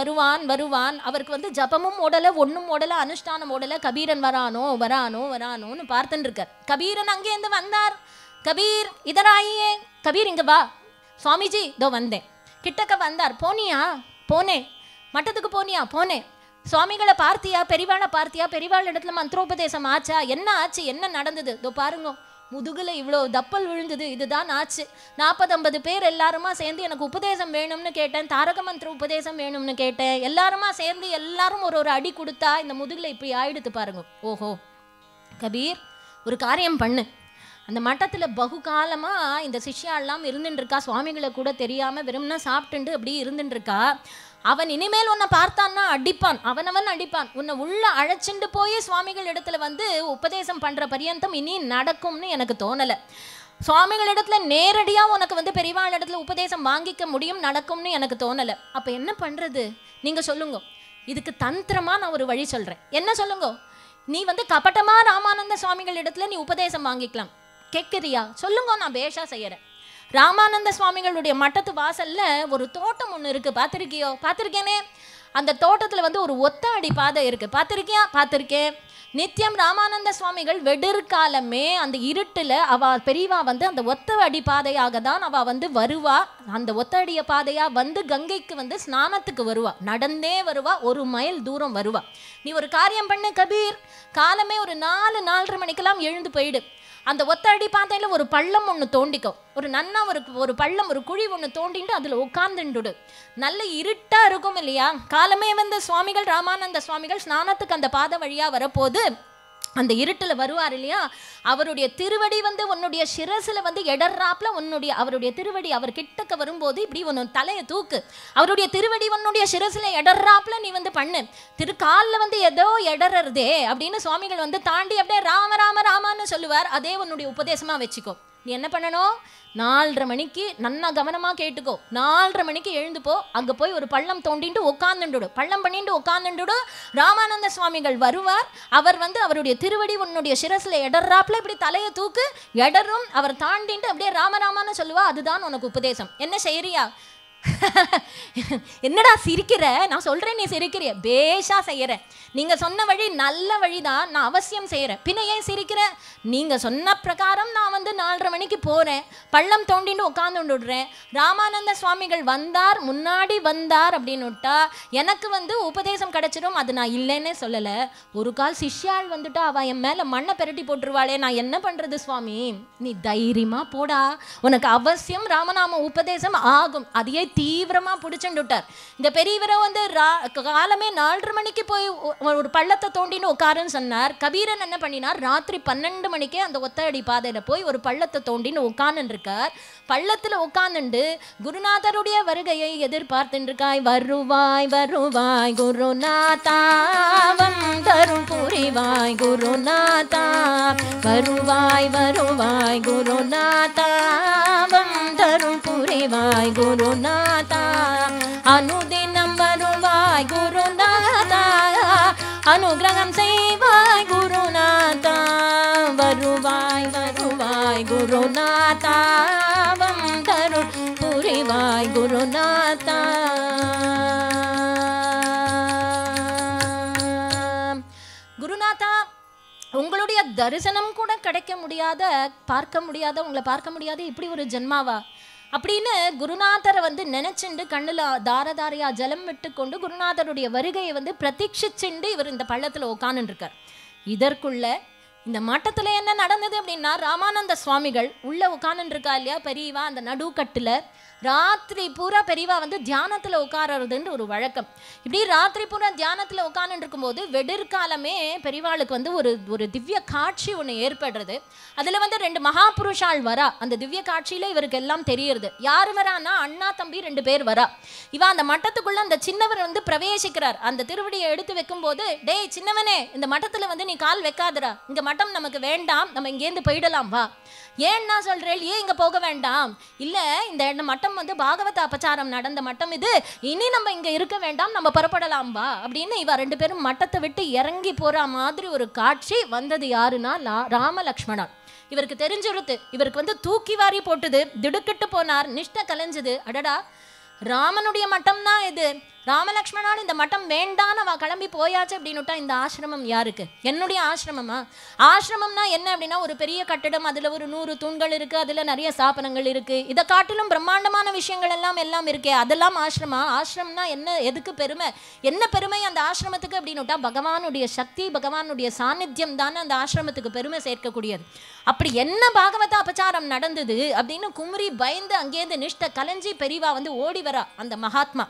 வருவான். அவருக்கு வந்து ஜபமும் ஓடலை, ஒன்றும் ஓடலை, அனுஷ்டானம் ஓடலை. கபீரன் வரானோன்னு பார்த்துட்டு இருக்கார். கபீரன் அங்கேருந்து வந்தார். கபீர் இதராயே, கபீர் இங்க வா. சுவாமிஜி இதோ வந்தேன். கிட்டக்க வந்தார். போனியா? போனேன். மட்டத்துக்கு போனியா? போனேன். சுவாமிகளை பார்த்தியா? பெரிவாளை பார்த்தியா? பெரிவாள் இடத்துல மந்திரோபதேசம் ஆச்சா? என்ன ஆச்சு? என்ன நடந்தது? இதோ பாருங்க, முதுகுல இவ்வளோ தப்பல் விழுந்தது, இதுதான் ஆச்சு. 40-50 பேர் எல்லாருமா சேர்ந்து எனக்கு உபதேசம் வேணும்னு கேட்டேன், தாரக மந்திர உபதேசம் வேணும்னு கேட்டேன். எல்லாருமா சேர்ந்து எல்லாரும் ஒரு அடி கொடுத்தா இந்த முதுகுல இப்படி ஆயிடுத்து பாருங்க. ஓஹோ கபீர், ஒரு காரியம் பண்ணு. அந்த மட்டத்தில் பகுகாலமா இந்த சிஷ்யாலாம் இருந்துட்டு இருக்கா, சுவாமிகளை கூட தெரியாம வெறும்னா சாப்பிட்டுண்டு அப்படி இருந்துட்டு இருக்கா. அவன் இனிமேல் உன்னை பார்த்தான்னா அடிப்பான், அவனவன் அடிப்பான். உன்னை உள்ள அழைச்சிண்டு போய் சுவாமிகள் இடத்துல வந்து உபதேசம் பண்ற பரியந்தம் இனி நடக்கும்னு எனக்கு தோணலை. சுவாமிகள் இடத்துல நேரடியா உனக்கு வந்து பெரியவாள் இடத்துல உபதேசம் வாங்கிக்க முடியும், நடக்கும்னு எனக்கு தோணலை. அப்ப என்ன பண்றது நீங்க சொல்லுங்க. இதுக்கு தந்திரமா நான் ஒரு வழி சொல்றேன். என்ன சொல்லுங்க. நீ வந்து கபட்டமா ராமானந்த சுவாமிகள் இடத்துல நீ உபதேசம் வாங்கிக்கலாம். கேட்குறியா? சொல்லுங்க, நான் பேஷா செய்யறேன். ராமானந்த சுவாமிகளுடைய மட்டத்து வாசல்ல ஒரு தோட்டம் ஒன்று இருக்கு, பார்த்துருக்கியோ? பார்த்துருக்கேனே. அந்த தோட்டத்துல வந்து ஒரு ஒத்த அடி பாதை இருக்கு, பார்த்துருக்கியா? பார்த்துருக்கேன். நித்தியம் ராமானந்த சுவாமிகள் வெடிற்காலமே அந்த இருட்டுல அவ பெரியவா வந்து அந்த ஒத்த அடி பாதையாக தான் அவ வந்து வருவா. அந்த ஒத்த அடிய பாதையா வந்து கங்கைக்கு வந்து ஸ்நானத்துக்கு வருவா, நடந்தே வருவா, 1 மைல் தூரம் வருவா. நீ ஒரு காரியம் பண்ணு கபீர், காலமே ஒரு 4-4:30 மணிக்கெல்லாம் எழுந்து போயிடு. அந்த ஒத்த அடி பாதையில ஒரு பள்ளம் ஒன்று தோண்டிக்கோ, ஒரு நன்னா ஒரு பள்ளம், ஒரு குழி ஒன்று தோண்டிட்டு அதுல உட்கார்ந்துடு. நல்ல இருட்டா இருக்கும் இல்லையா? காலமே வந்து சுவாமிகள் ராமானந்த சுவாமிகள் ஸ்நானத்துக்கு அந்த பாதை வழியா வரப்போது அந்த இருட்டுல வருவார் இல்லையா, அவருடைய திருவடி வந்து உன்னுடைய சிரசுல வந்து எடர்றாப்புல அவருடைய திருவடி அவர் கிட்டக்க வரும்போது இப்படி உன் தலையை தூக்கு, அவருடைய திருவடி உன்னுடைய சிரசுல எடர்றாப்புல நீ வந்து பண்ணு. திருக்காலில் வந்து ஏதோ எடறதே அப்படின்னு சுவாமிகள் வந்து தாண்டி அப்படியே ராம ராம ராமான்னு சொல்லுவார். அதே உன்னுடைய உபதேசமா வச்சுக்கோ. நீ என்ன பண்ணணும், 4:30 மணிக்கு நன்னா கவனமா கேட்டுக்கோ. 4:30 மணிக்கு எழுந்து போ, அங்க போய் ஒரு பள்ளம் தோண்டிட்டு உட்கார்ந்துடு, பள்ளம் பண்ணிட்டு உட்கார்ந்துடு. ராமானந்த சுவாமிகள் வருவார். அவர் வந்து அவருடைய திருவடி உன்னுடைய சிரசுல எடர்றாப்புல இப்படி தலையை தூக்கு, எடரும். அவர் தாண்டிட்டு அப்படியே ராமராமான்னு சொல்லுவா. அதுதான் உனக்கு உபதேசம். என்ன செய்யறியா? என்னடா சிரிக்கிற? நான் சொல்றேன் நீ சிரிக்கிறிய. பேஷா செய்யறேன். நீங்க சொன்ன வழி நல்ல வழிதான், நான் அவசியம் செய்யறேன். பின்ன ஏன் சிரிக்கிற? நீங்க சொன்ன பிரகாரம் நான் வந்து 4:30 மணிக்கு போறேன், பள்ளம் தோண்டிட்டு உட்கார்ந்து விடுறேன். ராமானந்த சுவாமிகள் வந்தார், முன்னாடி வந்தார் அப்படின்னு விட்டா எனக்கு வந்து உபதேசம் கிடைச்சிடும். அது நான் இல்லைன்னே சொல்லல. ஒரு கால் சிஷ்யாள் வந்துட்டா அவ என் மேல மண்ணை பெரட்டி போட்டுருவாளே, நான் என்ன பண்றது சுவாமி? நீ தைரியமா போடா, உனக்கு அவசியம் ராமநாம உபதேசம் ஆகும். அதையே தீவிரமா பிடிச்சுட்டார். இந்த பெரியவரை வந்து காலமே 4:30 மணிக்கு போய் ஒரு பள்ளத்தை தோண்டின்னு உட்காருன்னு சொன்னார். கபீரன் என்ன பண்ணினார், ராத்திரி 12 மணிக்கே அந்த ஒத்தடி பாதையில போய் ஒரு பள்ளத்தை தோண்டின்னு உட்கார்ந்து இருக்கார். பள்ளத்துல உட்கார்ந்துண்டு குருநாதருடைய வருகையை எதிர்பார்த்துட்டு இருக்காய். வருவாய் வருவாய் குருநாதா வந்தருள் புரிவாய் குருநாதா, வருவாய் வருவாய் குருநாதா வந்தருள் புரிவாய் குருநாதா, அனுதினம் வருவாய் குருநாதா அனுகிரகம் செய்வாய் குருநாதா, வருவாய் வருவாய் குருநாதா வந்தருள் புரிவாய் குருநாதா. குருநாதா, உங்களுடைய தரிசனம் கூட கிடைக்க முடியாத, உங்களை பார்க்க முடியாத இப்படி ஒரு ஜென்மாவா அப்படின்னு குருநாதரை வந்து நினைச்சுண்டு கண்ணுல தாரதாரியா ஜலம் விட்டு கொண்டு குருநாதருடைய வருகையை வந்து பிரதீட்சிச்சுண்டு இவர் இந்த பள்ளத்துல உட்கார்ந்து இருக்கார். இதற்குள்ள இந்த மட்டத்துல என்ன நடந்தது அப்படின்னா, ராமானந்த சுவாமிகள் உள்ள உட்கார்ந்து இருக்கா இல்லையா பெரியவா, அந்த நடுக்கட்டுல ராத்திரி பூரா பெரியவா வந்து தியானத்துல உட்காரறதுன்ற ஒரு வழக்கம். இப்படி ராத்திரி பூரா தியானத்துல உட்கார்ந்து இருக்கும்போது வெடிற்காலமே பெரியவாளுக்கு வந்து ஒரு திவ்ய காட்சி ஒன்று ஏற்படுறது. அதுல வந்து 2 மகாபுருஷால் வரா. அந்த திவ்ய காட்சியில இவருக்கு எல்லாம் தெரியுது. யாரு வரான்னா, அண்ணா தம்பி 2 பேர் வரா. இவன் அந்த மட்டத்துக்குள்ள அந்த சின்னவர் வந்து பிரவேசிக்கிறார். அந்த திருவடியை எடுத்து வைக்கும் போது, டேய் சின்னவனே, இந்த மட்டத்துல வந்து நீ கால் வைக்காதரா, இங்க மட்டம் நமக்கு வேண்டாம், நம்ம இங்கேருந்து போயிடலாம் வா. ஏன்னா சொல்றேன், ஏன் இங்க போக வேண்டாம், இல்ல இந்த மட்டம் வந்து பாகவத அபச்சாரம் நடந்த மட்டம் இது, இனி நம்ம இங்க இருக்க வேண்டாம், நம்ம புறப்படலாம் வா அப்படின்னு இவ 2 பேரும் மட்டத்தை விட்டு இறங்கி போற மாதிரி ஒரு காட்சி வந்தது. யாருன்னா ராமலக்ஷ்மணன். இவருக்கு தெரிஞ்சிருது, இவருக்கு வந்து தூக்கி வாரி போட்டுது, திடுக்கிட்டு போனார், நிஷ்ட கலைஞ்சது. அடடா, ராமனுடைய மட்டம் தான் இது, ராமலக்ஷ்மணால் இந்த மட்டம் வேண்டான்னு அவ கிளம்பி போயாச்சு அப்படின்னுட்டா இந்த ஆசிரமம் யாருக்கு? என்னுடைய ஆசிரமமா? ஆசிரமம்னா என்ன அப்படின்னா, ஒரு பெரிய கட்டிடம், அதுல ஒரு 100 தூண்கள் இருக்கு, அதுல நிறைய ஸ்தாபனங்கள் இருக்கு, இதை காட்டிலும் பிரம்மாண்டமான விஷயங்கள் எல்லாம் இருக்கே, அதெல்லாம் ஆசிரமா? ஆசிரம்னா என்ன, எதுக்கு பெருமை, என்ன பெருமை அந்த ஆசிரமத்துக்கு அப்படின்னுட்டா, பகவானுடைய சக்தி, பகவானுடைய சாநித்தியம் தானே அந்த ஆசிரமத்துக்கு பெருமை சேர்க்கக்கூடியது. அப்படி என்ன பாகவத அபச்சாரம் நடந்தது அப்படின்னு குமரி பயந்து அங்கேருந்து நிஷ்ட கலைஞ்சி பெரியவா வந்து ஓடி வரா. அந்த மகாத்மா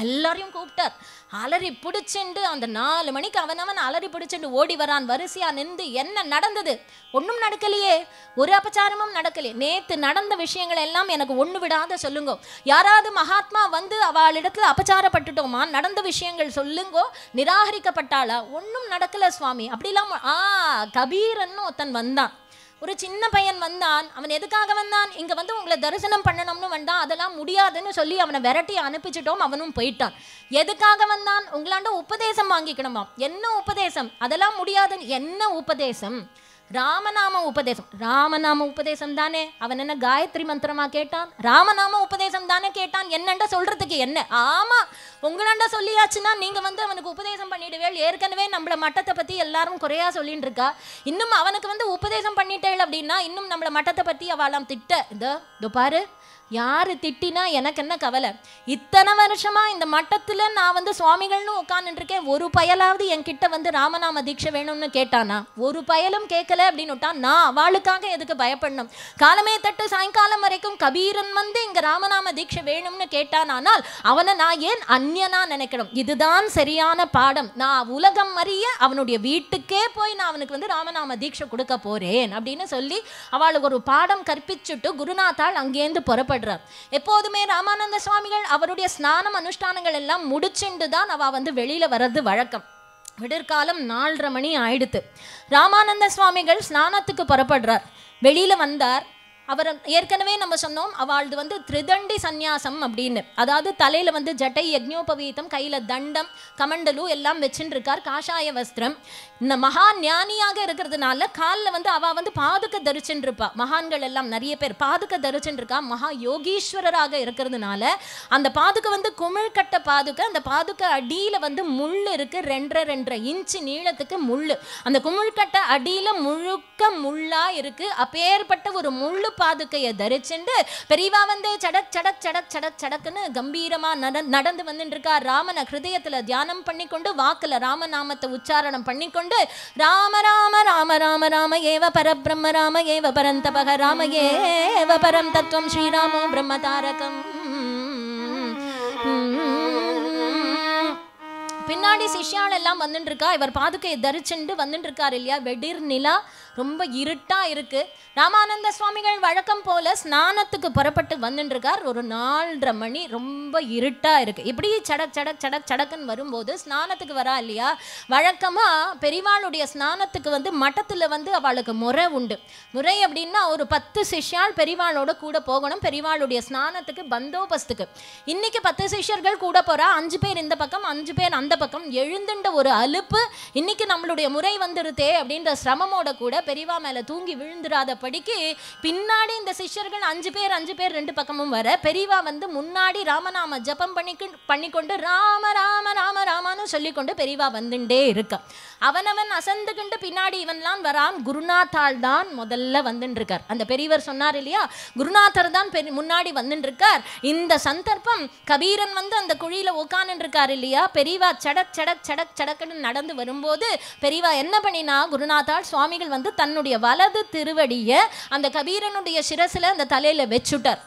எல்லாரையும் கூப்பிட்டார், அலறி பிடிச்சுண்டு அந்த 4 மணிக்கு அவனவன் அலறி பிடிச்சுண்டு ஓடி வரான். வரிசையா நின்று என்ன நடந்தது? ஒன்றும் நடக்கலையே, ஒரு அபச்சாரமும் நடக்கலையே, நேத்து நடந்த விஷயங்கள் எல்லாம் எனக்கு ஒன்று விடாத சொல்லுங்கோ. யாராவது மகாத்மா வந்து அவளிடத்துல அபச்சாரப்பட்டுட்டோமா, நடந்த விஷயங்கள் சொல்லுங்கோ, நிராகரிக்கப்பட்டாளா? ஒன்றும் நடக்கல சுவாமி. அப்படிலாம் கபீரன்னு ஒருத்தன் வந்தான், ஒரு சின்ன பையன் வந்தான். அவன் எதுக்காக வந்தான்? இங்க வந்து உங்களை தரிசனம் பண்ணணும்னு வந்தான். அதெல்லாம் முடியாதுன்னு சொல்லி அவனை விரட்டி அனுப்பிச்சிட்டோம், அவனும் போயிட்டான். எதுக்காக வந்தான்? உங்களாண்ட உபதேசம் வாங்கிக்கணுமா. என்ன உபதேசம்? அதெல்லாம் முடியாதுன்னு. என்ன உபதேசம்? ராமநாம உபதேசம். ராமநாம உபதேசம் தானே. அவன் என்ன காயத்ரி மந்திரமா கேட்டான்? ராமநாம உபதேசம் தானே கேட்டான். என்னண்ட சொல்றதுக்கு என்ன? ஆமா, உங்களாண்ட சொல்லியாச்சுன்னா நீங்க வந்து அவனுக்கு உபதேசம் பண்ணிடுவேள். ஏற்கனவே நம்மள மட்டத்தை பத்தி எல்லாரும் குறையா சொல்லிட்டு இருக்கா, இன்னும் அவனுக்கு வந்து உபதேசம் பண்ணிட்டேள் அப்படின்னா இன்னும் நம்மள மட்டத்தை பத்தி அவளாம் திட்ட. இதோ பாரு, யாரு திட்டினா எனக்கு என்ன கவலை? இத்தனை வருஷமா இந்த மட்டத்துல நான் வந்து சுவாமிகள்னு உட்கார்ந்துட்டு இருக்கேன், ஒரு பயலாவது என்கிட்ட வந்து ராமநாம தீட்சை வேணும்னு கேட்டானா? ஒரு பயலும் கேட்கல அப்படின்னுட்டா நான் அவளுக்காக எதுக்கு பயப்படணும்? காலமே தட்டு சாயங்காலம் வரைக்கும் கபீரன் வந்து இங்க ராமநாம தீட்சை வேணும்னு கேட்டானால் அவனை நான் ஏன் அந்நியனா நினைக்கணும்? இதுதான் சரியான பாடம். நான் உலகம் அறிய அவனுடைய வீட்டுக்கே போய் நான் அவனுக்கு வந்து ராமநாம தீட்சை கொடுக்க போறேன் அப்படின்னு சொல்லி அவளுக்கு ஒரு பாடம் கற்பிச்சுட்டு குருநாத்தாள் அங்கேருந்து புறப்பட. எப்போதுமே ராமானந்த சுவாமிகள் அவருடைய ஸ்நானம் அனுஷ்டானங்கள் எல்லாம் முடிச்சுண்டு தான் அவ வந்து வெளியில வர்றது வழக்கம். விடிற்காலம் 4:30 மணி ஆயிடுத்து. ராமானந்த சுவாமிகள் ஸ்நானத்துக்கு புறப்படுறார். வெளியில வந்தார். அவர் ஏற்கனவே நம்ம சொன்னோம், அவளது வந்து திரிதண்டி சந்நியாசம் அப்படின்னு, அதாவது தலையில வந்து ஜட்டை, யக்ஞோபவீதம், கையில தண்டம், கமண்டலு எல்லாம் வச்சுட்டு இருக்கார், காஷாய வஸ்திரம். இந்த மகா ஞானியாக இருக்கிறதுனால காலில் வந்து அவ வந்து பாதுக்க தரிச்சுட்டு இருப்பா. மகான்கள் எல்லாம் நிறைய பேர் பாதுக்க தரிச்சுட்டு இருக்கா. மகா யோகீஸ்வரராக இருக்கிறதுனால அந்த பாதுக்க வந்து குமிழ்கட்ட பாதுக்க. அந்த பாதுக்க அடியில வந்து முள் இருக்கு, 2.5 இன்ச்சு நீளத்துக்கு முள்ளு. அந்த குமிழ்கட்ட அடியில முழுக்க முள்ளா இருக்கு. அப்பேற்பட்ட ஒரு முள்ளு பாதுக்கையை தரிச்சுண்டு பெரியவா வந்து சடக் சடக் சடக் சடக் சடக்குன்னு கம்பீரமா நடந்து வந்துட்டு இருக்கா. ராமனை ஹிருதயத்துல தியானம் பண்ணிக்கொண்டு வாக்குல ராமநாமத்தை உச்சாரணம் பண்ணிக்கொண்டு ராம ராம ராம ராம ராம ஏவ பரபிரம்ம ராம ஏவ பரந்தபக ராம ஏவ பரம் தத்துவம் ஸ்ரீராமோ பிரம்ம தாரகம் பின்னாடி சிஷ்யாள் எல்லாம் வந்துட்டு இருக்கா. இவர் பாதுகையை தரிச்சுண்டு வந்துட்டு இருக்காரு இல்லையா. வெடிர் நிலா, ரொம்ப இருட்டா இருக்கு. ராமானந்த சுவாமிகள் வழக்கம் போல ஸ்நானத்துக்கு புறப்பட்டு வந்துட்டு இருக்கார். ஒரு 4:30 மணி, ரொம்ப இருட்டா இருக்கு. இப்படி சடக் சடக் சடக் சடக்குன்னு வரும்போது ஸ்நானத்துக்கு வரா இல்லையா. வழக்கமா பெரியவாளுடைய ஸ்நானத்துக்கு வந்து மட்டத்துல வந்து அவளுக்கு முறை உண்டு. முறை அப்படின்னா ஒரு 10 சிஷ்யாள் பெரியவாளோட கூட போகணும் பெரியவாளுடைய ஸ்நானத்துக்கு, பந்தோபஸ்துக்கு. இன்னைக்கு 10 சிஷ்யர்கள் கூட போறா. 5 பேர் இந்த பக்கம் 5 பேர் அந்த பக்கம். எழுந்துண்ட ஒரு அலுப்பு. இன்னைக்கு நம்மளுடைய முறை வந்துருதே அப்படின்ற சிரமமோட கூட பெரியவா மேல தூங்கி விழுந்துராத படிக்கு பின்னாடி இந்த சிஷ்யர்கள் 5 பேர் 2 பக்கமும் வர, பெரியவா வந்து முன்னாடி ராமநாம ஜபம் பண்ணிக்கொண்டு ராம ராம ராம ராமான்னு சொல்லிக்கொண்டு பெரியவா வந்துட்டே இருக்க. அவனவன் அசந்துகிண்டு பின்னாடி இவன்லாம் வரான். குருநாத்தாள் தான் முதல்ல வந்துட்டு இருக்கார். அந்த பெரியவர் சொன்னார் இல்லையா, குருநாதர் தான் முன்னாடி வந்துட்டு இருக்கார். இந்த சந்தர்ப்பம் கபீரன் வந்து அந்த குழியில உட்கார்ந்து இருக்கார் இல்லையா. பெரியவா சடக் சடக் சடக் சடக்குன்னு நடந்து வரும்போது பெரியவா என்ன பண்ணினா, குருநாத்தாள் சுவாமிகள் வந்து தன்னுடைய வலது திருவடியை அந்த கபீரனுடைய சிரசுல அந்த தலையில வச்சுட்டார்.